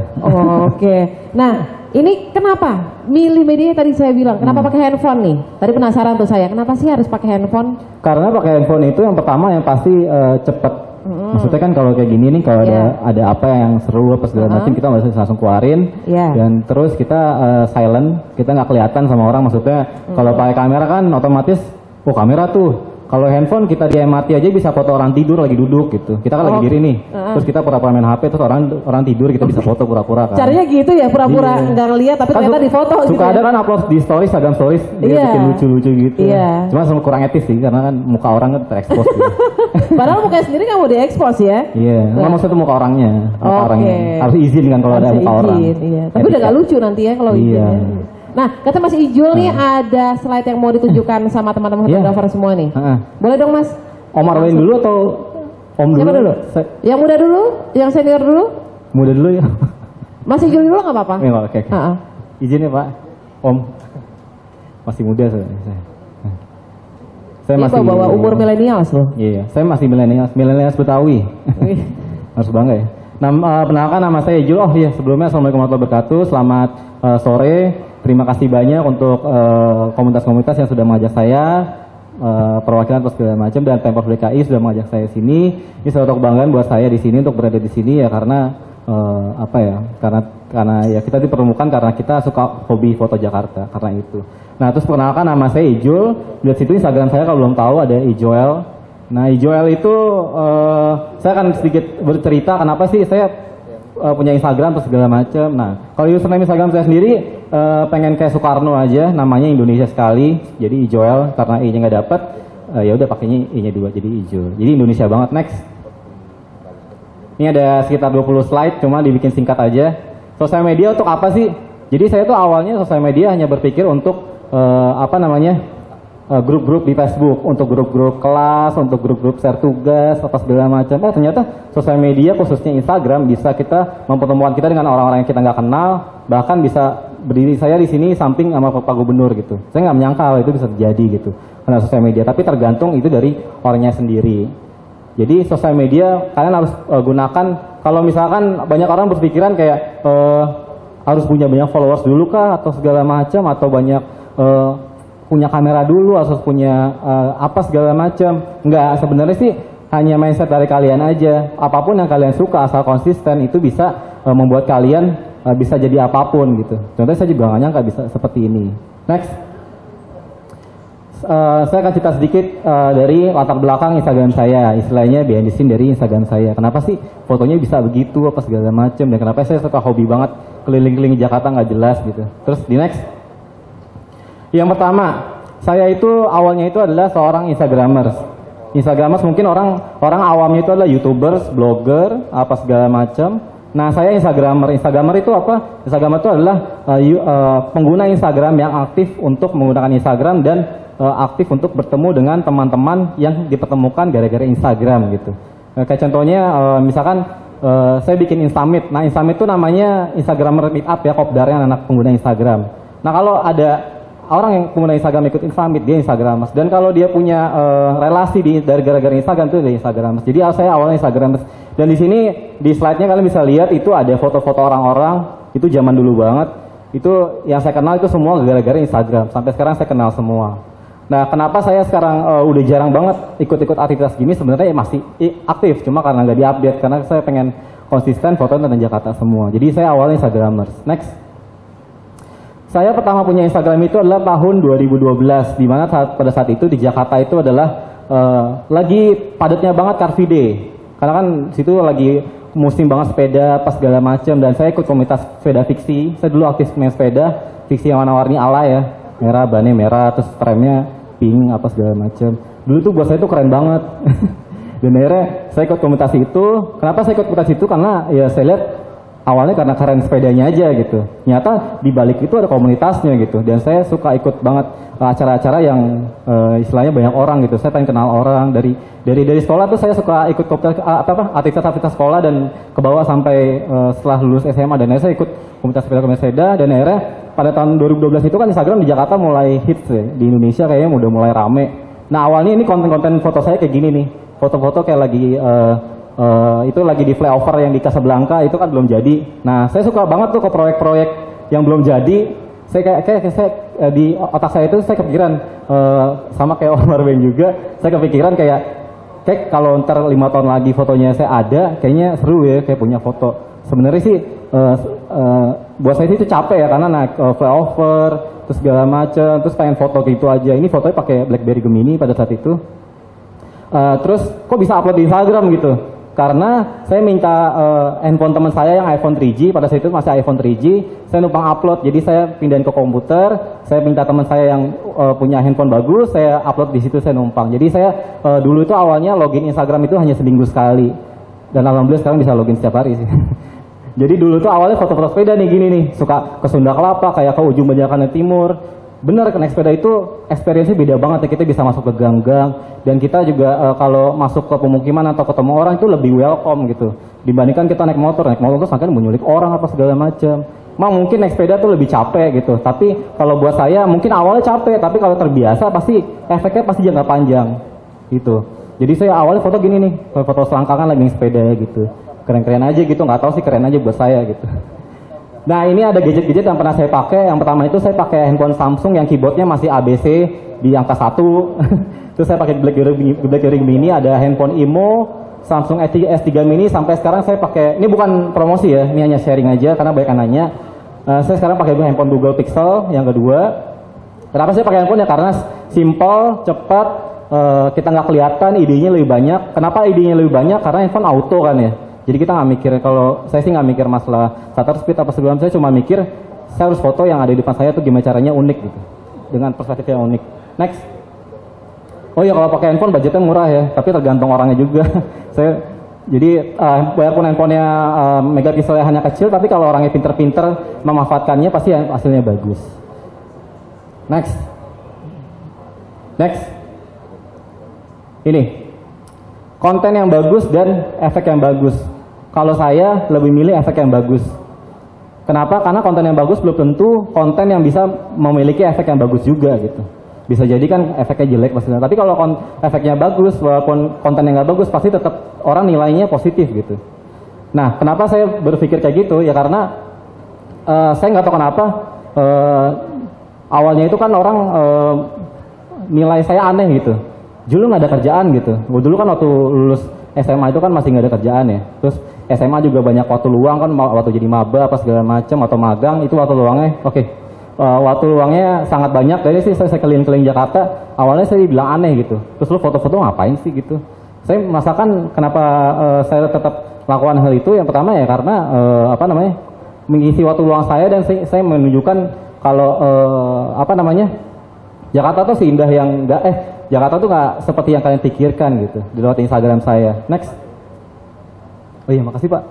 Oke. Nah ini kenapa milih media tadi saya bilang, kenapa pakai handphone nih? Tadi penasaran tuh saya, kenapa sih harus pakai handphone? Karena pakai handphone itu yang pertama yang pasti cepet. Maksudnya kan kalau kayak gini nih, kalau ada apa yang seru apa segala macam, kita bisa langsung keluarin. Dan terus kita silent, kita nggak kelihatan sama orang. Maksudnya kalau pakai kamera kan otomatis, kamera tuh. Kalau handphone kita mati aja bisa foto orang tidur lagi duduk gitu. Kita kan lagi diri nih, terus kita pura-pura main HP, terus orang tidur kita bisa foto pura-pura kan. Caranya gitu ya, pura-pura nggak ngeliat tapi kan ternyata di foto. Suka gitu ada kan upload di stories, Instagram stories, dia bikin lucu-lucu gitu. Cuma sama kurang etis sih, karena kan muka orang kan terekspos gitu. Padahal mukanya sendiri kan mau diekspos ya. Nggak maksudnya muka orangnya, harus izin kan kalau ada muka orang. Tapi udah nggak lucu nanti ya kalau izin. Nah, kata Mas Ijul nih ada slide yang mau ditunjukkan sama teman-teman fotografer semua nih. Boleh dong Mas? Om Arwin dulu atau Om dulu? Siapa dulu? Yang muda dulu? Yang senior dulu? Muda dulu ya. Mas Ijul dulu nggak apa-apa? Oke. Izin ya Pak. Om. Masih muda saya. Saya masih bawa umur milenials loh. Iya, saya masih milenials Betawi. Harus bangga ya. Perkenalkan nama saya Ijul. Oh iya, sebelumnya Assalamualaikum warahmatullahi wabarakatuh. Selamat sore. Terima kasih banyak untuk komunitas-komunitas yang sudah mengajak saya, perwakilan atau segala macam, dan Pemprov DKI sudah mengajak saya sini. Ini suatu kebanggaan buat saya di sini untuk berada di sini ya, karena karena ya kita dipertemukan karena kita suka hobi foto Jakarta, karena itu. Nah terus perkenalkan nama saya Ijul. Lihat situ Instagram saya kalau belum tahu ada Ijoel. Nah Ijoel itu saya akan sedikit bercerita kenapa sih saya punya Instagram atau segala macam. Nah, kalau username Instagram saya sendiri pengen kayak Soekarno aja, namanya Indonesia sekali, jadi Ijoel karena I-nya nggak dapet, ya udah pakainya I-nya 2 jadi Ijo. Jadi Indonesia banget. Next. Ini ada sekitar 20 slide, cuma dibikin singkat aja. Sosial media untuk apa sih? Jadi saya tuh awalnya sosial media hanya berpikir untuk grup-grup di Facebook, untuk grup-grup kelas, untuk grup-grup share tugas, apa segala macam. Ternyata sosial media khususnya Instagram bisa kita mempertemukan kita dengan orang-orang yang kita nggak kenal, bahkan bisa berdiri saya di sini samping sama Pak Gubernur gitu. Saya nggak menyangka hal itu bisa terjadi gitu karena sosial media. Tapi tergantung itu dari orangnya sendiri. Jadi sosial media kalian harus gunakan. Kalau misalkan banyak orang berpikiran kayak harus punya banyak followers dulu kah atau segala macam, atau banyak punya kamera dulu, atau punya apa segala macam. Enggak, sebenarnya sih hanya mindset dari kalian aja. Apapun yang kalian suka asal konsisten itu bisa membuat kalian bisa jadi apapun gitu. Contohnya saya juga nggak nyangka bisa seperti ini. Next. Saya akan cerita sedikit dari latar belakang Instagram saya, istilahnya behind the scene dari Instagram saya. Kenapa sih fotonya bisa begitu apa segala macam, dan kenapa saya suka hobi banget keliling-keliling Jakarta nggak jelas gitu. Terus di next. Yang pertama, saya itu awalnya itu adalah seorang Instagramers. Instagramers mungkin orang awamnya itu adalah YouTubers, blogger, apa segala macam. Nah, saya Instagramer. Instagramer itu apa? Instagramer itu adalah pengguna Instagram yang aktif untuk menggunakan Instagram dan aktif untuk bertemu dengan teman-teman yang dipertemukan gara-gara Instagram gitu. Kayak contohnya misalkan saya bikin Instamit. Nah, Instamit itu namanya Instagramer Meetup ya, kopdarnya anak pengguna Instagram. Nah, kalau ada orang yang pengguna Instagram ikut Instamit, dia Instagramers. Dan kalau dia punya relasi dari gara-gara Instagram itu dari Instagramers. Jadi saya awalnya Instagramers. Dan di sini di slide-nya kalian bisa lihat itu ada foto-foto orang-orang. Itu zaman dulu banget. Itu yang saya kenal itu semua gara-gara Instagram. Sampai sekarang saya kenal semua. Nah, kenapa saya sekarang udah jarang banget ikut-ikut aktivitas gini? Sebenarnya masih aktif, cuma karena nggak diupdate. Karena saya pengen konsisten foto tentang Jakarta semua. Jadi saya awalnya Instagramers. Next. Saya pertama punya Instagram itu adalah tahun 2012, di mana pada saat itu di Jakarta itu adalah lagi padatnya banget Car Free Day. Karena kan situ lagi musim banget sepeda, pas segala macam, dan saya ikut komunitas sepeda fiksi. Saya dulu aktif main sepeda, fiksi yang warna-warni ala ya, merah, bannya merah, terus remnya pink, apa segala macam. Dulu tuh buat saya itu keren banget. Dan akhirnya saya ikut komunitas itu. Kenapa saya ikut komunitas itu? Karena ya saya lihat awalnya karena keren sepedanya aja gitu. Nyata di balik itu ada komunitasnya gitu. Dan saya suka ikut banget acara-acara yang istilahnya banyak orang gitu. Saya pengen kenal orang dari sekolah tuh saya suka ikut aktivitas sekolah dan ke bawah sampai setelah lulus SMA, dan akhirnya saya ikut komunitas sepeda dan akhirnya pada tahun 2012 itu kan Instagram di Jakarta mulai hits ya. Di Indonesia kayaknya udah mulai rame. Nah, awalnya ini konten-konten foto saya kayak gini nih. Foto-foto kayak lagi itu lagi di flyover yang di Casablanca, itu kan belum jadi. Nah, saya suka banget tuh ke proyek-proyek yang belum jadi. Saya kayak di otak saya itu saya kepikiran sama kayak Omar Ben juga. Saya kepikiran kayak kalau ntar 5 tahun lagi fotonya saya ada, kayaknya seru ya kayak punya foto. Sebenarnya sih buat saya sih itu capek ya, karena naik flyover terus segala macam, terus pengen foto gitu aja. Ini fotonya pakai BlackBerry Gemini pada saat itu. Terus kok bisa upload di Instagram gitu? Karena saya minta handphone teman saya yang iPhone 3G, pada saat itu masih iPhone 3G, saya numpang upload. Jadi saya pindahin ke komputer, saya minta teman saya yang punya handphone bagus, saya upload di situ, saya numpang. Jadi saya dulu itu awalnya login Instagram itu hanya seminggu sekali, dan alhamdulillah sekarang bisa login setiap hari sih. Jadi dulu tuh awalnya foto-foto sepeda nih gini nih, suka ke Sunda Kelapa, kayak ke ujung Banjarnegara Timur. Bener, naik sepeda itu experience-nya beda banget ya, kita bisa masuk ke gang-gang, dan kita juga kalau masuk ke pemukiman atau ketemu orang itu lebih welcome gitu, dibandingkan kita naik motor tuh sangka mau nyulik orang apa segala macam. Mungkin naik sepeda tuh lebih capek gitu, tapi kalau buat saya mungkin awalnya capek, tapi kalau terbiasa pasti efeknya pasti jangka panjang gitu. Jadi saya awalnya foto gini nih, foto selangkangan lagi naik sepeda gitu, keren-keren aja gitu, nggak tahu sih keren aja buat saya gitu. Nah, ini ada gadget-gadget yang pernah saya pakai. Yang pertama itu saya pakai handphone Samsung yang keyboardnya masih ABC di angka 1. Terus saya pakai BlackBerry Mini, ada handphone Imo, Samsung S3 Mini. Sampai sekarang saya pakai, ini bukan promosi ya, ini hanya sharing aja karena banyak yang nanya. Saya sekarang pakai handphone Google Pixel yang kedua. Kenapa saya pakai handphone ya? Karena simple, cepat, kita nggak kelihatan, idenya lebih banyak. Kenapa idenya lebih banyak? Karena handphone auto kan ya. Jadi kita nggak mikir, kalau saya sih nggak mikir masalah shutter speed apa segala, saya cuma mikir saya harus foto yang ada di depan saya tuh gimana caranya unik gitu, dengan perspektif yang unik. Next. Oh iya, kalau pakai handphone budgetnya murah ya, tapi tergantung orangnya juga. Jadi walaupun handphonenya megapikselnya hanya kecil, tapi kalau orangnya pinter-pinter memanfaatkannya pasti hasilnya bagus. Next. Ini konten yang bagus dan efek yang bagus. Kalau saya lebih milih efek yang bagus. Kenapa? Karena konten yang bagus belum tentu konten yang bisa memiliki efek yang bagus juga gitu. Bisa jadi kan efeknya jelek maksudnya. Tapi kalau efeknya bagus, walaupun konten yang nggak bagus, pasti tetap orang nilainya positif gitu. Nah, kenapa saya berpikir kayak gitu? Ya karena saya nggak tahu kenapa awalnya itu kan orang nilai saya aneh gitu. Dulu nggak ada kerjaan gitu. Dulu kan waktu lulus SMA itu kan masih nggak ada kerjaan ya. Terus SMA juga banyak waktu luang kan, waktu jadi maba apa segala macam atau magang, itu waktu luangnya waktu luangnya sangat banyak. Jadi sih saya keliling-keliling Jakarta, awalnya saya bilang aneh gitu. Terus lu foto-foto ngapain sih gitu? Saya merasakan kenapa saya tetap lakukan hal itu. Yang pertama ya karena mengisi waktu luang saya, dan saya menunjukkan kalau Jakarta tuh seindah yang Jakarta tuh nggak seperti yang kalian pikirkan gitu di lewat Instagram saya. Next. Oh iya, makasih Pak.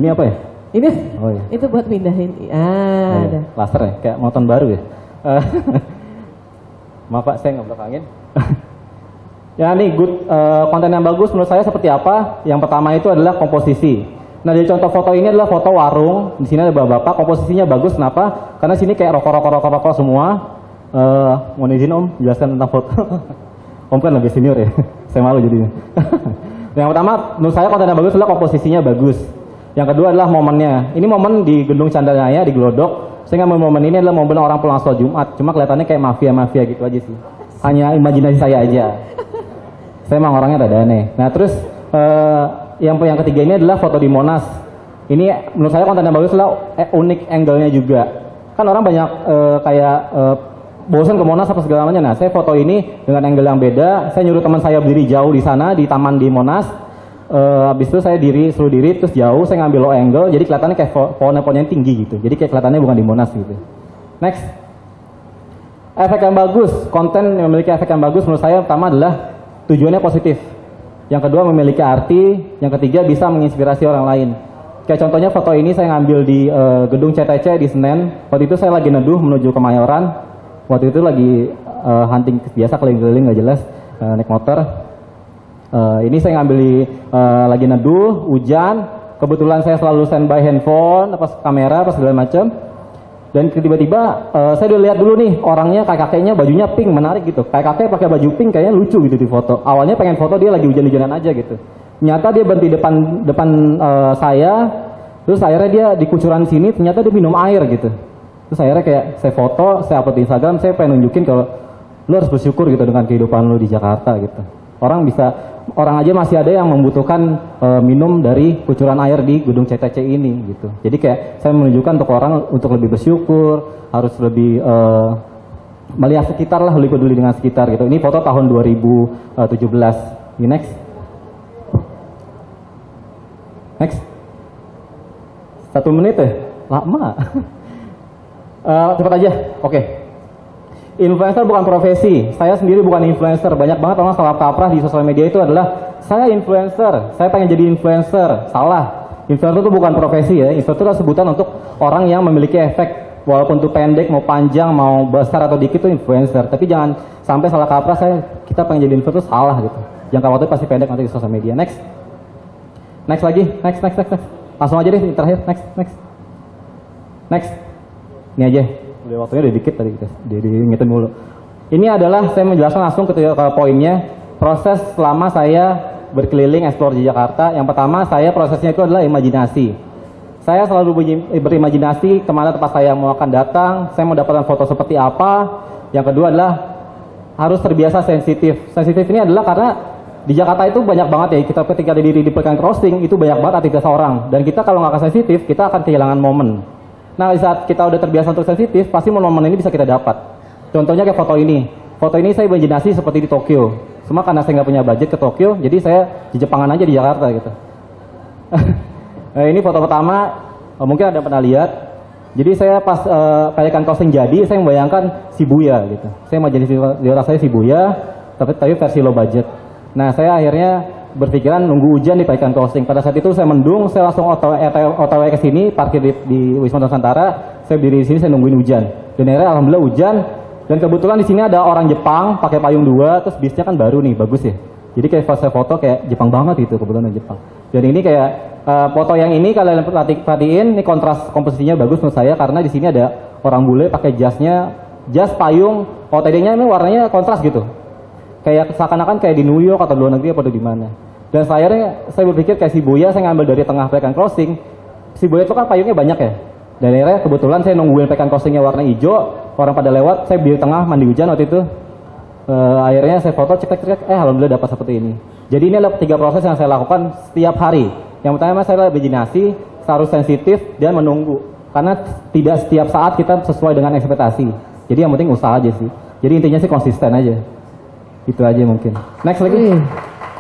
Ini apa ya? Ini, oh, iya. Itu buat pindahin. Ada. Laser ya, kayak motor baru ya. Maaf Pak, saya nggak belakangin. Ya nih, konten yang bagus menurut saya seperti apa? Yang pertama itu adalah komposisi. Nah, dari contoh foto ini adalah foto warung. Di sini ada bapak-bapak, komposisinya bagus. Kenapa? Karena sini kayak rokok semua. Mohon izin Om, jelaskan tentang foto. Om kan lebih senior ya, saya malu jadinya. Yang pertama, menurut saya konten yang bagus adalah komposisinya bagus. Yang kedua adalah momennya. Ini momen di Gedung Candranaya di Glodok. Saya ngambil momen ini adalah momen orang pulang sholat Jumat. Cuma kelihatannya kayak mafia gitu aja sih. hanya imajinasi saya aja. Saya emang orangnya rada aneh. Nah terus yang ketiga ini adalah foto di Monas. Ini menurut saya konten yang bagus adalah unik angle-nya juga. Kan orang banyak bosan ke Monas apa segala macamnya. Nah saya foto ini dengan angle yang beda. Saya nyuruh teman saya berdiri jauh di sana di taman di Monas. Habis itu saya suruh diri terus jauh. Saya ngambil low angle. Jadi kelihatannya kayak pohon-pohonnya tinggi gitu. Jadi kayak kelihatannya bukan di Monas gitu. Next. Efek yang bagus. Konten yang memiliki efek yang bagus menurut saya pertama adalah tujuannya positif. Yang kedua memiliki arti. Yang ketiga bisa menginspirasi orang lain. Kayak contohnya foto ini saya ngambil di gedung CTC di Senen. Waktu itu saya lagi neduh menuju Kemayoran. Waktu itu lagi hunting biasa keliling-keliling nggak jelas naik motor. Ini saya ngambil di lagi neduh, hujan. Kebetulan saya selalu standby handphone, kamera, segala macam. Dan tiba-tiba saya udah lihat dulu nih orangnya kakeknya bajunya pink menarik gitu. Kakek pakai baju pink kayaknya lucu gitu di foto. Awalnya pengen foto dia lagi hujan-hujanan aja gitu. Nyata dia berhenti depan saya. Terus akhirnya dia di kucuran sini ternyata dia minum air gitu. Terus akhirnya kayak saya foto, saya upload di Instagram, saya pengen nunjukin kalau lu harus bersyukur gitu dengan kehidupan lu di Jakarta gitu. Orang aja masih ada yang membutuhkan minum dari kucuran air di gedung CTC ini gitu. Jadi kayak saya menunjukkan untuk orang untuk lebih bersyukur, harus lebih melihat sekitar lah, lebih peduli dengan sekitar gitu. Ini foto tahun 2017. Ini next. Next. 1 menit ya? Lama. Cepat aja. Oke. Influencer bukan profesi. Saya sendiri bukan influencer. Banyak banget orang salah kaprah di sosial media itu adalah saya influencer. Saya pengen jadi influencer. Salah. Influencer itu bukan profesi ya. Influencer itu adalah sebutan untuk orang yang memiliki efek. Walaupun itu pendek, mau panjang, mau besar atau dikit itu influencer. Tapi jangan sampai salah kaprah kita pengen jadi influencer itu salah gitu. Jangka waktu pasti pendek nanti di sosial media. Next. Next lagi. Next. Langsung aja deh terakhir. Next. Ini aja. Udah waktunya udah dikit tadi kita diingetin mulu. Ini adalah saya menjelaskan langsung ke poinnya. Proses selama saya berkeliling explore di Jakarta. Yang pertama prosesnya itu adalah imajinasi. Saya selalu berimajinasi kemana tempat saya mau akan datang. Saya mau dapatkan foto seperti apa. Yang kedua adalah harus terbiasa sensitif. Sensitif ini adalah karena di Jakarta itu banyak banget ya, kita ketika di Pelikan Crossing itu banyak banget aktivitas orang. Dan kita kalau nggak sensitif, kita akan kehilangan momen. Nah di saat kita udah terbiasa untuk sensitif, pasti momen-momen ini bisa kita dapat. Contohnya kayak foto ini. Foto ini saya imajinasi seperti di Tokyo. Cuma karena saya nggak punya budget ke Tokyo, jadi saya di Jepangan aja di Jakarta gitu. Nah, ini foto pertama, mungkin ada pernah lihat. Jadi saya pas Pelikan Crossing jadi, saya membayangkan Shibuya gitu. Saya imajinasi di otak saya Shibuya, tapi versi low budget. Nah saya akhirnya berpikiran nunggu hujan di Pelikan Crossing. Pada saat itu saya mendung, saya langsung OTW ke sini, parkir di Wisma Nusantara. Saya berdiri di sini, saya nungguin hujan. Dan akhirnya alhamdulillah hujan. Dan kebetulan di sini ada orang Jepang pakai payung 2, terus bisnya kan baru nih, bagus ya. Jadi kayak pas saya foto kayak Jepang banget gitu, kebetulan Jepang. Dan ini kayak foto yang ini kalian perhatiin, ini kontras komposisinya bagus menurut saya karena di sini ada orang bule pakai jas payung, OTD-nya ini warnanya kontras gitu. Kayak seakan-akan kayak di New York atau luar negeri atau di mana. Dan akhirnya saya berpikir kayak Shibuya, saya ngambil dari tengah Pelikan Crossing. Shibuya itu kan payungnya banyak ya. Dan akhirnya kebetulan saya nungguin Pelikan Crossingnya warna hijau, orang pada lewat, saya di tengah mandi hujan waktu itu. Akhirnya saya foto cek, alhamdulillah dapat seperti ini. Jadi ini adalah 3 proses yang saya lakukan setiap hari. Yang pertama saya imajinasi, harus sensitif dan menunggu. Karena tidak setiap saat kita sesuai dengan ekspektasi. Jadi yang penting usaha aja sih. Jadi intinya sih konsisten aja. Itu aja mungkin. Next lagi.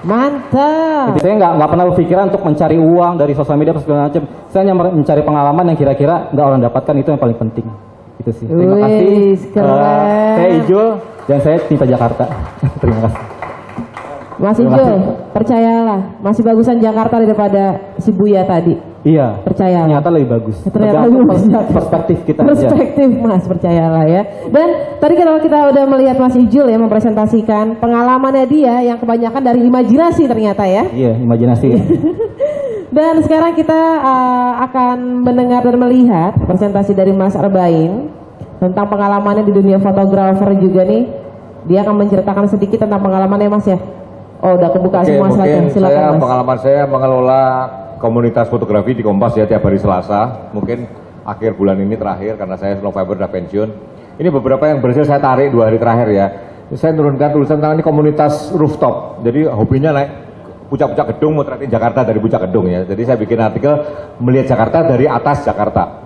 Mantap. Jadi saya nggak pernah berpikiran untuk mencari uang dari sosial media segala macam. Saya hanya mencari pengalaman yang kira-kira nggak orang dapatkan, itu yang paling penting. Itu sih. Terima kasih. Saya Ijul dan saya cinta Jakarta. Terima kasih. Mas Ijul, percayalah, masih bagusan Jakarta daripada Shibuya tadi. Iya. Percayalah. Ternyata lebih bagus. Ternyata lebih bagus. Perspektif kita. Perspektif aja. Mas, percayalah ya. Dan tadi kalau kita udah melihat Mas Ijul ya mempresentasikan pengalamannya dia yang kebanyakan dari imajinasi ternyata ya. Iya, imajinasi. Dan sekarang kita akan mendengar dan melihat presentasi dari Mas Arbain tentang pengalamannya di dunia fotografer juga nih. Dia akan menceritakan sedikit tentang pengalamannya Mas ya. Oh, udah kebuka semua slide-nya. Silakan Mas. Pengalaman saya mengelola komunitas fotografi di Kompas ya tiap hari Selasa. Mungkin akhir bulan ini terakhir karena saya November udah pensiun. Ini beberapa yang berhasil saya tarik 2 hari terakhir ya. saya turunkan tulisan tentang ini komunitas rooftop. Jadi hobinya naik puncak-puncak gedung, motretin Jakarta dari puncak gedung ya. Jadi saya bikin artikel melihat Jakarta dari atas Jakarta.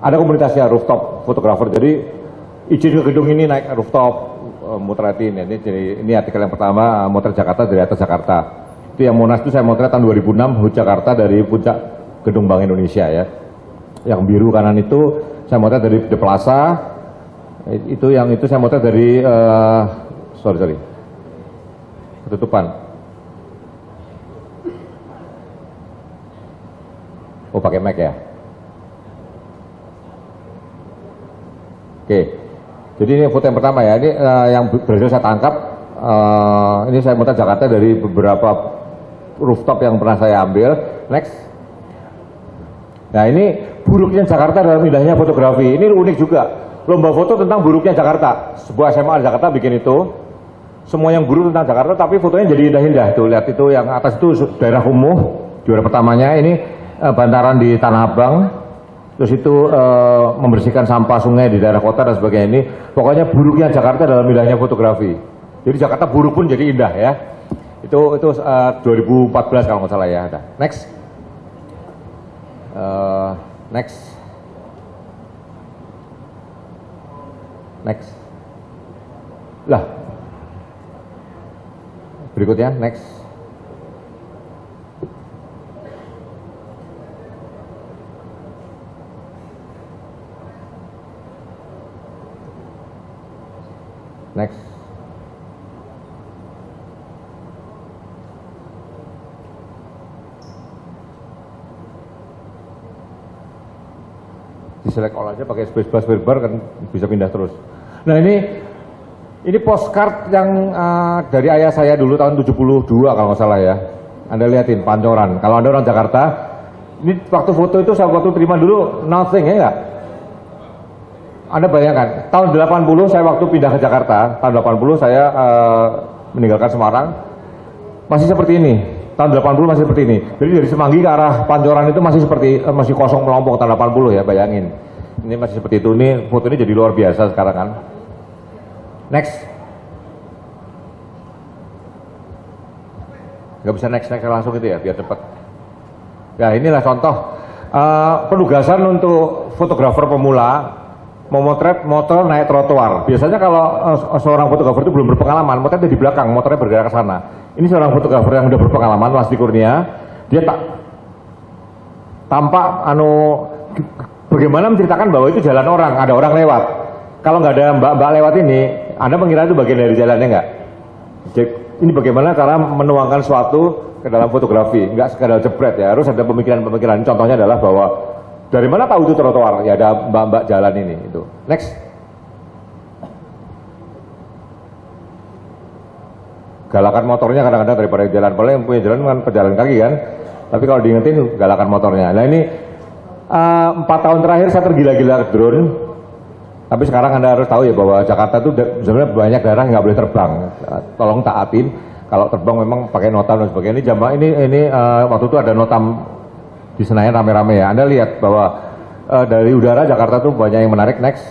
Ada komunitasnya rooftop fotografer. Jadi izin ke gedung ini naik rooftop, motretin ya. Ini artikel yang pertama, motret Jakarta dari atas Jakarta. Itu yang Monas itu saya motret tahun 2006, HUT Jakarta dari puncak gedung Bank Indonesia ya. Yang biru kanan itu saya motret dari The Plaza. Itu yang itu saya motret dari sorry ketutupan. Oh pakai Mac ya. Oke. Jadi ini foto yang pertama ya. Ini yang berhasil saya tangkap. Ini saya motret Jakarta dari beberapa rooftop yang pernah saya ambil. Next. Nah ini buruknya Jakarta dalam indahnya fotografi. Ini unik juga. Lomba foto tentang buruknya Jakarta. Sebuah SMA di Jakarta bikin itu. Semua yang buruk tentang Jakarta, tapi fotonya jadi indah-indah. Tuh lihat itu yang atas itu daerah kumuh. Juara pertamanya ini bantaran di Tanah Abang. Terus itu membersihkan sampah sungai di daerah kota dan sebagainya. Ini pokoknya buruknya Jakarta dalam indahnya fotografi. Jadi Jakarta buruk pun jadi indah ya. Itu 2014 kalau nggak salah ya. Next. Next. Lah. Berikutnya, next. Next. Di select all aja pakai spacebar kan bisa pindah terus. Nah ini postcard yang dari ayah saya dulu tahun 72 kalau nggak salah ya. Anda lihatin Pancoran. Kalau Anda orang Jakarta, ini waktu foto itu saya waktu terima dulu nothing ya enggak? Anda bayangkan, tahun 80 saya waktu pindah ke Jakarta, tahun 80 saya meninggalkan Semarang, masih seperti ini. Tahun 80 masih seperti ini. Jadi dari Semanggi ke arah Pancoran itu masih kosong melompong tahun 80 ya, bayangin. Ini masih seperti itu. Ini foto ini jadi luar biasa sekarang kan. Next. Gak bisa next langsung gitu ya, biar cepat. Ya inilah contoh penugasan untuk fotografer pemula memotret motor naik trotoar. Biasanya kalau seorang fotografer itu belum berpengalaman, motretnya di belakang, motornya bergerak ke sana. Ini seorang fotografer yang udah berpengalaman, Mas Di Kurnia. Dia tampak bagaimana menceritakan bahwa itu jalan orang, ada orang lewat. Kalau nggak ada mbak-mbak lewat ini, Anda mengira itu bagian dari jalannya nggak? Ini bagaimana cara menuangkan suatu ke dalam fotografi, nggak sekadar jebret ya, harus ada pemikiran-pemikiran. Contohnya adalah bahwa dari mana tahu itu trotoar? Ya ada mbak-mbak jalan ini. Itu. Next. Galakan motornya kadang-kadang daripada jalan. Paling yang punya jalan kan pejalan kaki kan. Tapi kalau diingetin galakan motornya. Nah ini 4 tahun terakhir saya tergila-gila ke drone. Tapi sekarang Anda harus tahu ya bahwa Jakarta itu sebenarnya banyak daerah yang nggak boleh terbang. Tolong taatin. Kalau terbang memang pakai notam dan sebagainya. Ini waktu itu ada notam di Senayan rame-rame ya. Anda lihat bahwa dari udara Jakarta tuh banyak yang menarik. Next.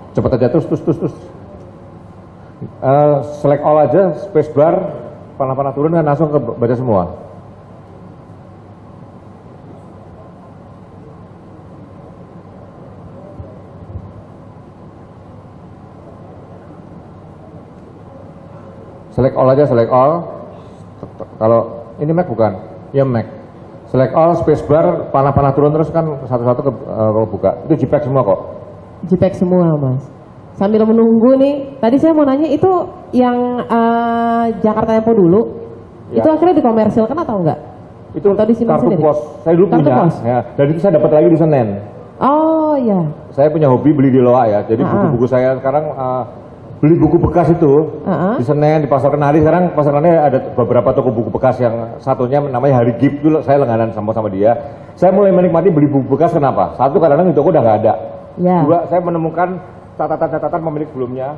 Cepat aja terus. Select all aja, spacebar, panah-panah turun kan langsung ke baca semua. Select all aja, select all. Kalau ini Mac bukan? Ya Mac. Select all, spacebar, panah-panah turun terus kan satu-satu ke buka. Itu JPEG semua kok. JPEG semua Mas. Sambil menunggu nih, tadi saya mau nanya itu yang Jakarta Tempo dulu, ya. Itu akhirnya dikomersilkan atau enggak? Itu atau disimpan kartu sendiri? pos. Saya dulu kartu punya. Pos? Ya, dan itu saya dapat lagi di Senen. Oh iya. Saya punya hobi beli di Loa ya. Jadi buku-buku saya sekarang beli buku bekas itu di Senen, di Pasar Kenari. Sekarang Pasar Kenari ada beberapa toko buku bekas yang satunya namanya Hari Gift dulu. Saya langganan sama dia. Saya mulai menikmati beli buku bekas kenapa? Satu, kadang-kadang di toko udah nggak ada. Ya. Dua, saya menemukan catatan-catatan pemilik sebelumnya.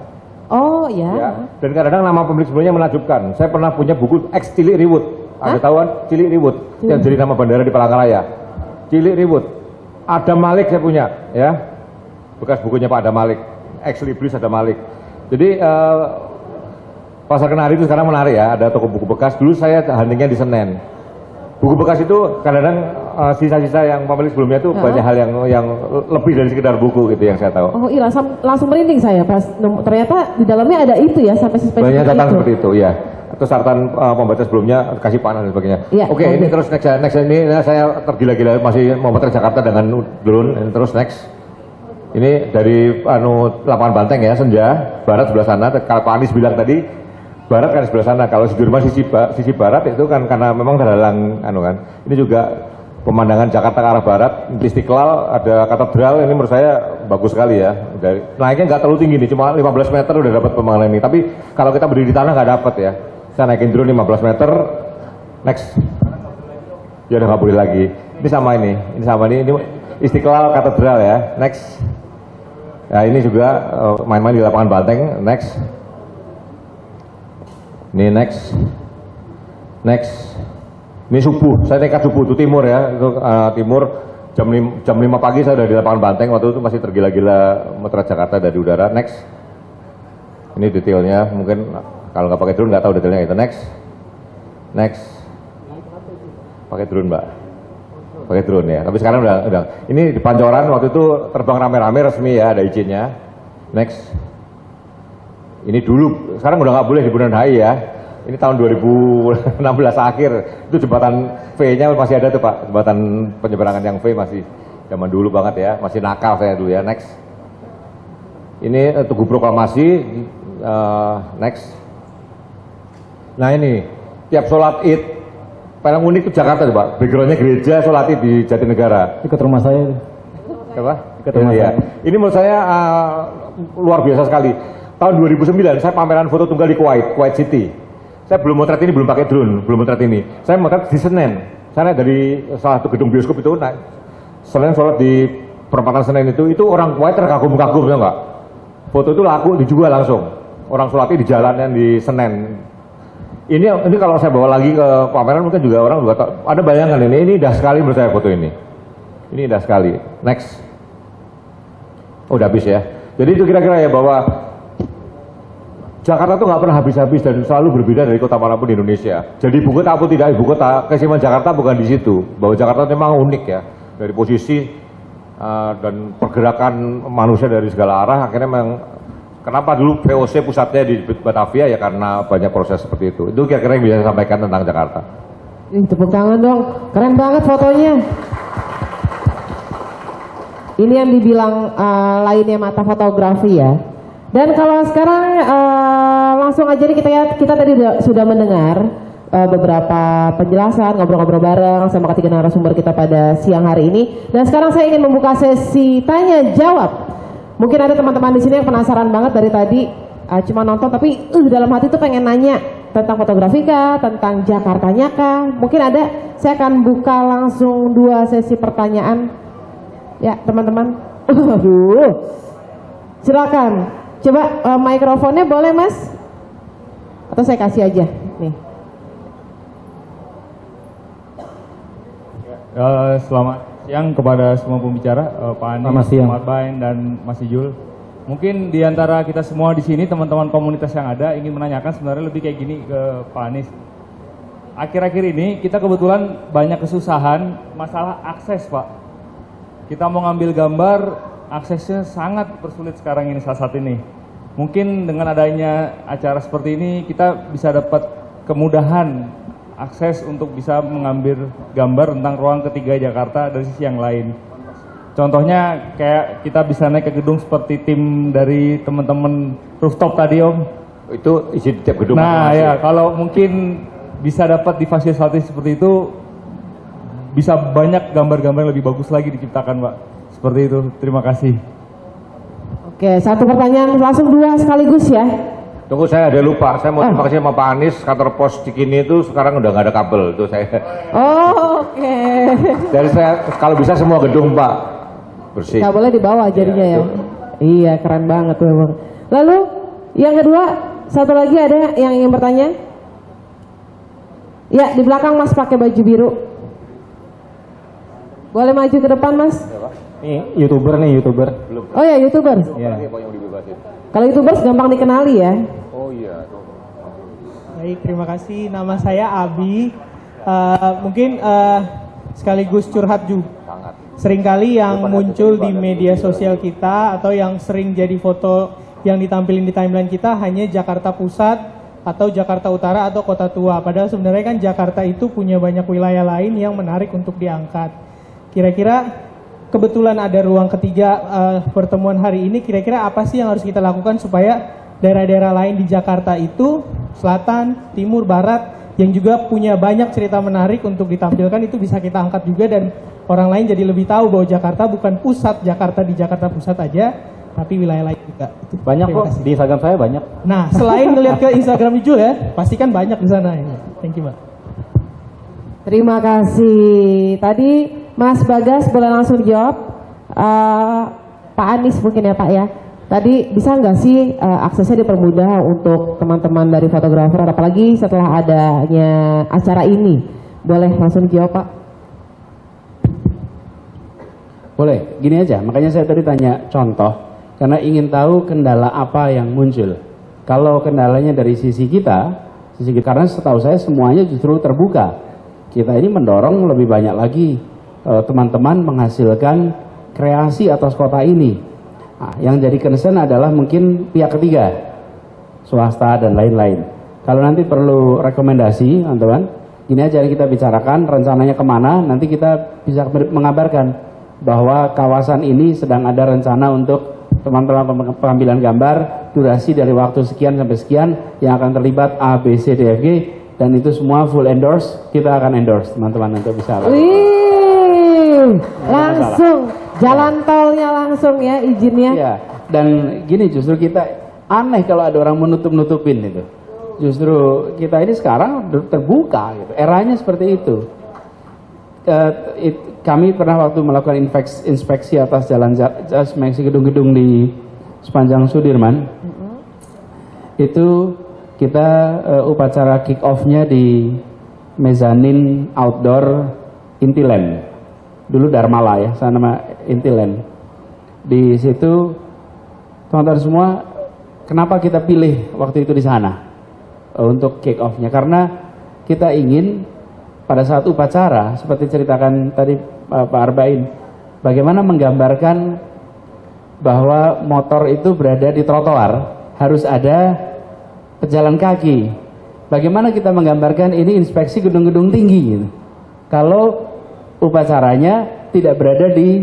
Oh iya. Ya. Dan kadang-kadang nama pemilik sebelumnya menakjubkan. Saya pernah punya buku X Cilik Riwut. Ada tahu kan? Cilik Riwut yang jadi nama bandara di Palangkaraya. Cilik Riwut. Adam Malik saya punya, ya. bekas bukunya Pak Adam Malik, ex libris Adam Malik. Jadi Pasar Kenari itu sekarang menarik ya, ada toko buku bekas. Dulu saya huntingnya di Senen. Buku bekas itu kadang-kadang sisa-sisa yang pemilik sebelumnya itu banyak hal yang lebih dari sekedar buku gitu yang saya tahu. Oh iya, langsung merinding saya pas ternyata di dalamnya ada itu ya, sampai spesifik banyak catatan itu. seperti itu ya. Atau catatan pembaca sebelumnya kasih panah dan sebagainya. Ya, Oke, ini terus next ini saya tergila-gila masih mau memotret Jakarta dengan drone. Ini terus next. Ini dari lapangan Banteng ya, Senja, barat sebelah sana. Kalau Pak Anies bilang tadi, barat kan sebelah sana. Kalau Sudirman sisi barat itu kan karena memang terhalang kan. Ini juga pemandangan Jakarta ke arah barat, Istiqlal, ada katedral, ini menurut saya bagus sekali ya. Naiknya nggak terlalu tinggi nih, cuma 15 meter udah dapat pemandangan ini. Tapi kalau kita berdiri di tanah nggak dapat ya. Saya naikin drone 15 meter, next. Ya udah nggak boleh lagi. Ini sama ini Istiqlal katedral ya, next. Nah ini juga main-main di lapangan Banteng, next. Ini next. Ini subuh, saya nekat subuh itu timur ya, itu timur jam 5 pagi saya udah di lapangan Banteng, waktu itu masih tergila-gila memotret Jakarta dari udara. Next. Ini detailnya, mungkin kalau nggak pakai drone nggak tahu detailnya itu. Next. Pakai drone Mbak. Pakai drone ya, tapi sekarang udah. Ini di Pancoran waktu itu terbang rame-rame resmi ya, ada izinnya. Next. Ini dulu, sekarang udah nggak boleh di Bundaran HI ya. Ini tahun 2016 akhir, itu jembatan V-nya masih ada tuh Pak, jembatan penyeberangan yang V masih zaman dulu banget ya, masih nakal saya dulu ya. Next. Ini Tugu Proklamasi, next. Nah ini, tiap sholat Id, paling unik itu Jakarta tuh Pak, backgroundnya gereja sholat Id di Jatinegara. Ikut rumah saya. Apa? Ikut rumah saya. Ini menurut saya luar biasa sekali. Tahun 2009 saya pameran foto tunggal di Kuwait City. Saya belum motret ini, belum pakai drone, belum motret ini. Saya motret di Senen. Saya dari salah satu gedung bioskop itu naik. Selain sholat di perempatan Senen itu orang Kuwait terkagum-kagum ya Pak. Foto itu laku dijual langsung. Orang sholatnya di jalanan di Senen. Ini kalau saya bawa lagi ke pameran mungkin juga orang juga ada bayangan ini indah sekali menurut saya foto ini. Ini indah sekali. Next. Oh, udah habis ya. Jadi itu kira-kira ya bahwa Jakarta tuh nggak pernah habis-habis dan selalu berbeda dari kota manapun di Indonesia. Jadi ibu kota apa tidak ibu kota, keistimewaan Jakarta bukan di situ. Bahwa Jakarta memang unik ya dari posisi dan pergerakan manusia dari segala arah. Akhirnya memang kenapa dulu VOC pusatnya di Batavia ya karena banyak proses seperti itu. Itu kira-kira yang bisa saya sampaikan tentang Jakarta. Tepuk tangan dong, keren banget fotonya. Ini yang dibilang lainnya mata fotografi ya. Dan kalau sekarang langsung aja nih kita tadi sudah mendengar beberapa penjelasan, ngobrol-ngobrol bareng sama ketiga narasumber kita pada siang hari ini. Dan sekarang saya ingin membuka sesi tanya jawab. Mungkin ada teman-teman di sini yang penasaran banget dari tadi cuma nonton tapi dalam hati tuh pengen nanya tentang fotografi kah, tentang Jakartanya kah. Mungkin ada, saya akan buka langsung 2 sesi pertanyaan. Ya teman-teman. Silakan. Coba mikrofonnya boleh Mas? Atau saya kasih aja nih. Selamat siang kepada semua pembicara, Pak Anies, Mas Bain dan Mas Ijul. Mungkin di antara kita semua di sini teman-teman komunitas yang ada ingin menanyakan sebenarnya lebih kayak gini ke Pak Anies. Akhir-akhir ini kita kebetulan banyak kesusahan masalah akses Pak. Kita mau ngambil gambar, aksesnya sangat persulit sekarang ini saat ini. Mungkin dengan adanya acara seperti ini kita bisa dapat kemudahan akses untuk bisa mengambil gambar tentang ruang ketiga Jakarta dari sisi yang lain. Contohnya kayak kita bisa naik ke gedung seperti tim dari teman-teman rooftop tadi Om. Itu isi tiap gedung. Nah ya kalau mungkin bisa dapat difasilitasi seperti itu, bisa banyak gambar-gambar yang lebih bagus lagi diciptakan Pak. Seperti itu, terima kasih. Oke, satu pertanyaan langsung 2 sekaligus ya. Tunggu, saya ada lupa, saya mau terima kasih sama Pak Anies, kantor pos Cikini itu sekarang udah nggak ada kabel, itu saya. Oh, oke. Dari saya, kalau bisa semua gedung Pak, bersih. Nggak boleh dibawa jadinya ya. Iya, keren banget tuh Bang. Lalu, yang kedua, satu lagi ada yang ingin bertanya? Ya, di belakang Mas pakai baju biru. Boleh maju ke depan Mas? Nih YouTuber. Belum. Oh ya, YouTuber. Iya. Apa yang dibebasin? Kalau YouTubers gampang dikenali ya. Oh iya. Baik, terima kasih. Nama saya Abi. Mungkin sekaligus curhat juga. Sangat. Seringkali yang muncul di media sosial kita atau yang sering jadi foto yang ditampilin di timeline kita hanya Jakarta Pusat atau Jakarta Utara atau Kota Tua. Padahal sebenarnya kan Jakarta itu punya banyak wilayah lain yang menarik untuk diangkat. Kira-kira kebetulan ada ruang ketiga pertemuan hari ini, kira-kira apa sih yang harus kita lakukan supaya daerah-daerah lain di Jakarta itu, selatan, timur, barat, yang juga punya banyak cerita menarik untuk ditampilkan itu bisa kita angkat juga dan orang lain jadi lebih tahu bahwa Jakarta bukan pusat Jakarta di Jakarta Pusat aja, tapi wilayah lain juga. Banyak kok, di Instagram saya banyak. Nah, selain ngeliat ke Instagram Ijul ya, pasti kan banyak di sana. Thank you, Mbak. Terima kasih. Tadi Mas Bagas boleh langsung jawab. Pak Anies mungkin ya Pak ya. Tadi bisa nggak sih aksesnya dipermudah untuk teman-teman dari fotografer, apalagi setelah adanya acara ini? Boleh langsung jawab Pak? Boleh, gini aja. Makanya saya tadi tanya contoh, karena ingin tahu kendala apa yang muncul. Kalau kendalanya dari sisi kita, karena setahu saya semuanya justru terbuka. Kita ini mendorong lebih banyak lagi teman-teman menghasilkan kreasi atas kota ini. Nah, yang jadi concern adalah mungkin pihak ketiga, swasta dan lain-lain. Kalau nanti perlu rekomendasi, teman-teman, ini aja yang kita bicarakan, rencananya kemana, nanti kita bisa mengabarkan bahwa kawasan ini sedang ada rencana untuk teman-teman pengambilan gambar, durasi dari waktu sekian sampai sekian, yang akan terlibat A, B, C, D, F, G, dan itu semua full endorse, kita akan endorse teman-teman untuk bisa. Langsung jalan tolnya langsung ya izinnya. Iya. Dan gini justru kita aneh kalau ada orang menutup-nutupin itu. Justru kita ini sekarang terbuka gitu. Eranya seperti itu. Kami pernah waktu melakukan inspeksi atas inspeksi gedung-gedung di sepanjang Sudirman. Itu kita upacara kick off-nya di mezanin outdoor Intiland. Dulu Dharmala ya, sana nama Intiland. Di situ teman-teman semua, kenapa kita pilih waktu itu di sana untuk kick off-nya? Karena kita ingin pada saat upacara seperti ceritakan tadi Pak Arbain, bagaimana menggambarkan bahwa motor itu berada di trotoar, harus ada pejalan kaki. Bagaimana kita menggambarkan ini inspeksi gedung-gedung tinggi gitu. Kalau upacaranya tidak berada di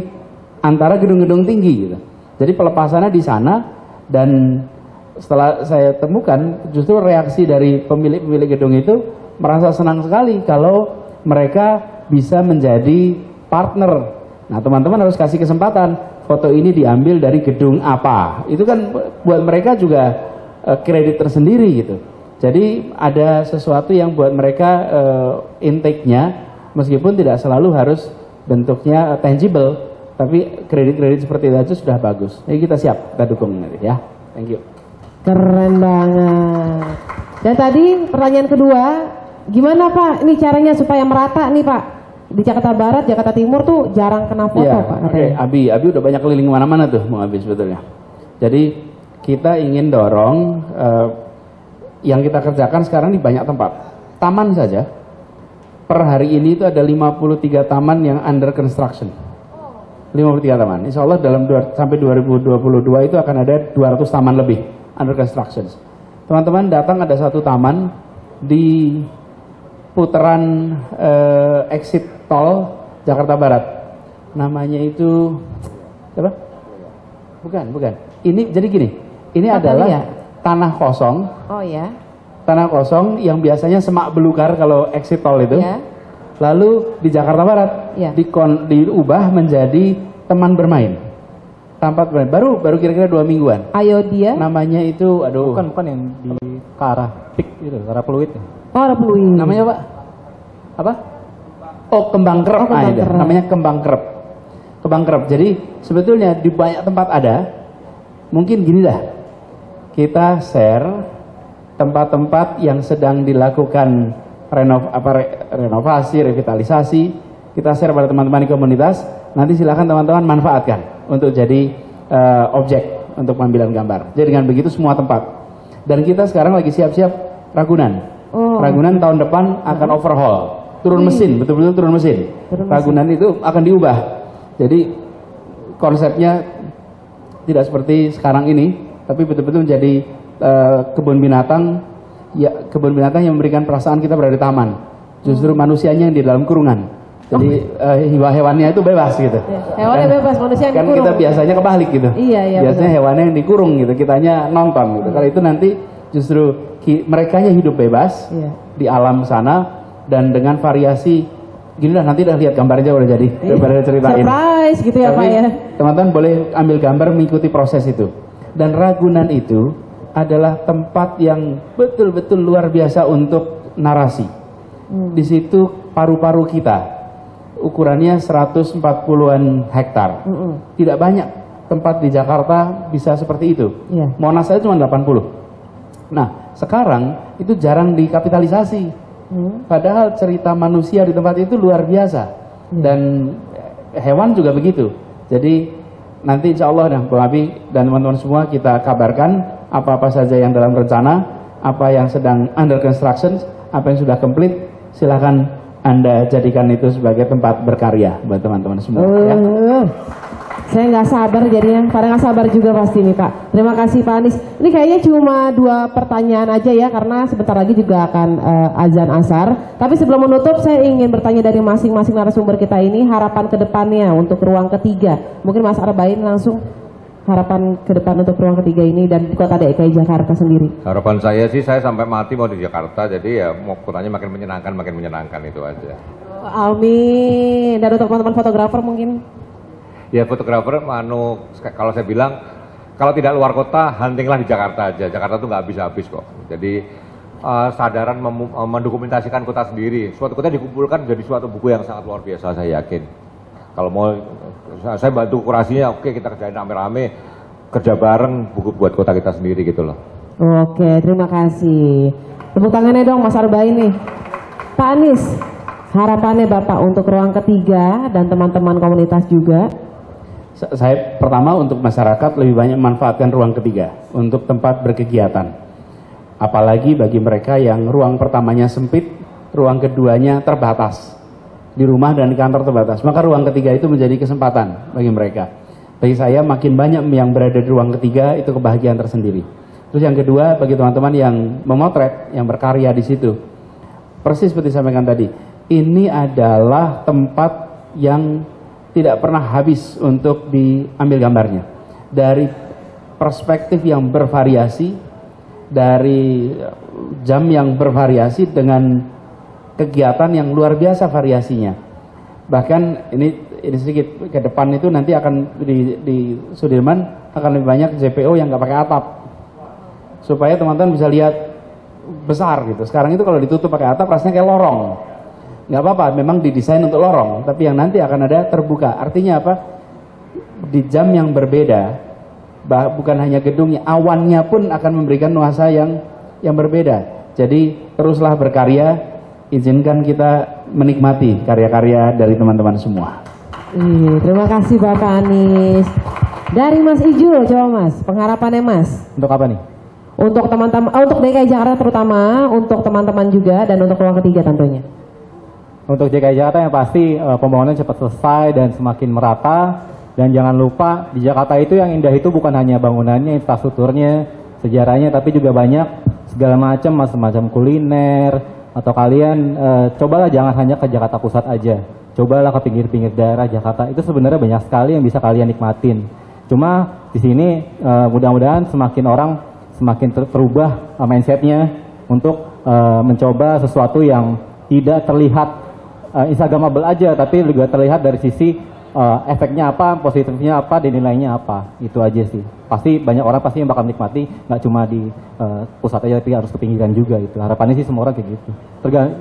antara gedung-gedung tinggi gitu. Jadi pelepasannya di sana, dan setelah saya temukan justru reaksi dari pemilik-pemilik gedung itu merasa senang sekali kalau mereka bisa menjadi partner. Nah, teman-teman harus kasih kesempatan foto ini diambil dari gedung apa. Itu kan buat mereka juga kredit tersendiri gitu. Jadi ada sesuatu yang buat mereka intake-nya meskipun tidak selalu harus bentuknya tangible, tapi kredit-kredit seperti itu sudah bagus. Jadi kita siap, kita dukung nanti ya. Thank you. Keren banget. Dan tadi pertanyaan kedua, gimana Pak? Ini caranya supaya merata nih Pak. Di Jakarta Barat, Jakarta Timur tuh jarang kena foto ya, Pak. Oke, Abi udah banyak keliling kemana-mana tuh, mau Abi sebetulnya. Jadi kita ingin dorong yang kita kerjakan sekarang di banyak tempat. Taman saja. Per hari ini itu ada 53 taman yang under construction. 53 taman. Insya Allah sampai 2022 itu akan ada 200 taman lebih under construction. Teman-teman datang, ada satu taman di putaran exit tol Jakarta Barat. Namanya itu apa? Bukan. Ini jadi gini. Ini adalah tanah kosong. Oh ya. Tanah kosong yang biasanya semak belukar kalau exit tol itu. Ya. Lalu di Jakarta Barat Ya. diubah menjadi teman bermain. Tempat bermain. Baru kira-kira 2 mingguan. Ayo dia. Namanya itu Bukan yang di ke arah pik itu, ke arah Pluit. Oh, ada peluit. Namanya Pak? Apa? Oh, kembang kerep. Oh, kembang kerep. Namanya kembang kerep. Kembang kerep. Jadi sebetulnya di banyak tempat ada. Mungkin gini dah. Kita share tempat-tempat yang sedang dilakukan renovasi, revitalisasi, kita share pada teman-teman di komunitas. Nanti silakan teman-teman manfaatkan untuk jadi objek untuk pengambilan gambar. Jadi dengan begitu semua tempat. Dan kita sekarang lagi siap-siap Ragunan. Ragunan tahun depan akan overhaul, turun mesin, betul-betul turun mesin. Ragunan itu akan diubah. Jadi konsepnya tidak seperti sekarang ini, tapi betul-betul menjadi kebun binatang, ya kebun binatang yang memberikan perasaan kita berada di taman. Justru manusianya yang di dalam kurungan. Jadi hewannya itu bebas gitu. Hewannya bebas, manusia yang kan dikurung. kita biasanya kebalik gitu. Iya, biasanya hewannya yang dikurung gitu, kitanya nonton gitu. Kalau itu nanti justru merekanya hidup bebas di alam sana dan dengan variasi. Gini lah, nanti udah lihat gambarnya udah jadi, udah ceritain. Surprise gitu ya. Tapi, Pak ya. Teman-teman boleh ambil gambar mengikuti proses itu. Dan Ragunan itu adalah tempat yang betul-betul luar biasa untuk narasi. Di situ paru-paru kita ukurannya 140-an hektar. Tidak banyak tempat di Jakarta bisa seperti itu. Monas saja cuma 80. Nah, sekarang itu jarang dikapitalisasi. Padahal cerita manusia di tempat itu luar biasa. Dan hewan juga begitu. Jadi nanti insya Allah Bang Abi dan teman-teman semua kita kabarkan apa-apa saja yang dalam rencana, apa yang sedang under construction, apa yang sudah komplit. Silakan Anda jadikan itu sebagai tempat berkarya buat teman-teman semua. Ya. Saya nggak sabar jadinya, pada nggak sabar juga pasti nih Pak. Terima kasih Pak Anies. Ini kayaknya cuma 2 pertanyaan aja ya, karena sebentar lagi juga akan azan asar. Tapi sebelum menutup, saya ingin bertanya dari masing-masing narasumber kita ini, harapan kedepannya untuk ruang ketiga. Mungkin Mas Arbain langsung harapan ke depan untuk ruang ketiga ini dan Kota DKI Jakarta sendiri. Harapan saya sih, saya sampai mati mau di Jakarta, jadi ya mau kotanya makin menyenangkan itu aja. Amin. Dan untuk teman-teman fotografer mungkin? Ya fotografer, kalau saya bilang, kalau tidak luar kota, huntinglah di Jakarta aja. Jakarta tuh nggak habis-habis kok. Jadi sadaran mendokumentasikan kota sendiri. Suatu kota dikumpulkan jadi suatu buku yang sangat luar biasa, saya yakin. Kalau mau, saya bantu kurasinya, oke kita kerjain rame-rame, kerja bareng buku buat kota kita sendiri gitu loh. Oke, terima kasih. Tepuk tangannya dong Mas Arbain nih. Pak Anies, harapannya Bapak untuk ruang ketiga dan teman-teman komunitas juga? Saya pertama untuk masyarakat lebih banyak memanfaatkan ruang ketiga untuk tempat berkegiatan. Apalagi bagi mereka yang ruang pertamanya sempit, ruang keduanya terbatas. Di rumah dan di kantor terbatas. Maka ruang ketiga itu menjadi kesempatan bagi mereka. Bagi saya makin banyak yang berada di ruang ketiga itu kebahagiaan tersendiri. Terus yang kedua bagi teman-teman yang memotret, yang berkarya di situ. Persis seperti saya sampaikan tadi, ini adalah tempat yang tidak pernah habis untuk diambil gambarnya. Dari perspektif yang bervariasi, dari jam yang bervariasi dengan kegiatan yang luar biasa variasinya. Bahkan ini sedikit ke depan itu nanti akan di Sudirman akan lebih banyak JPO yang nggak pakai atap. Supaya teman-teman bisa lihat besar gitu. Sekarang itu kalau ditutup pakai atap rasanya kayak lorong. Nggak apa-apa, memang didesain untuk lorong, tapi yang nanti akan ada terbuka. Artinya apa? Di jam yang berbeda, bukan hanya gedungnya, awannya pun akan memberikan nuansa yang berbeda. Jadi teruslah berkarya, izinkan kita menikmati karya-karya dari teman-teman semua. Terima kasih Bapak Anies. Dari Mas Ijul, coba Mas, pengharapannya Mas. Untuk apa nih? Untuk teman-teman, untuk DKI Jakarta terutama, untuk teman-teman juga, dan untuk ruang ketiga tentunya. Untuk DKI Jakarta yang pasti pembangunan cepat selesai dan semakin merata. Dan jangan lupa di Jakarta itu yang indah itu bukan hanya bangunannya, infrastrukturnya, sejarahnya, tapi juga banyak segala macam kuliner. Atau kalian cobalah jangan hanya ke Jakarta Pusat aja. Cobalah ke pinggir-pinggir daerah Jakarta. Itu sebenarnya banyak sekali yang bisa kalian nikmatin. Cuma di sini mudah-mudahan semakin orang semakin terubah mindsetnya untuk mencoba sesuatu yang tidak terlihat instagramable aja, tapi juga terlihat dari sisi efeknya apa, positifnya apa, dan nilainya apa. Itu aja sih. Pasti banyak orang pasti yang bakal nikmati, nggak cuma di pusat aja, tapi harus ke pinggiran juga. Itu harapannya sih semua orang kayak gitu.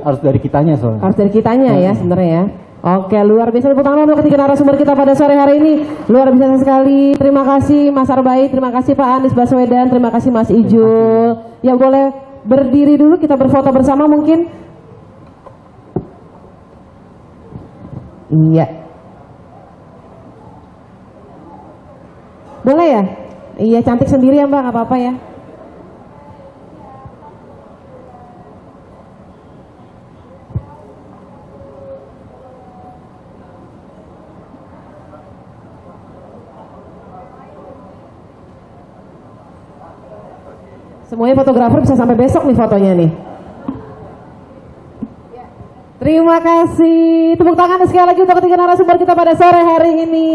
Harus dari kitanya soalnya. Harus dari kitanya ya sebenarnya ya. Oke, luar biasa. Tepuk tangan untuk ketiga narasumber kita pada sore hari ini. Luar biasa sekali. Terima kasih Mas Arbain, terima kasih Pak Anies Baswedan, terima kasih Mas Ijul. Ya boleh berdiri dulu, kita berfoto bersama mungkin. Iya. Boleh ya? Iya, cantik sendiri ya Mbak, nggak apa-apa ya. Semuanya fotografer bisa sampai besok nih fotonya nih. Terima kasih. Tepuk tangan sekali lagi untuk ketiga narasumber kita pada sore hari ini.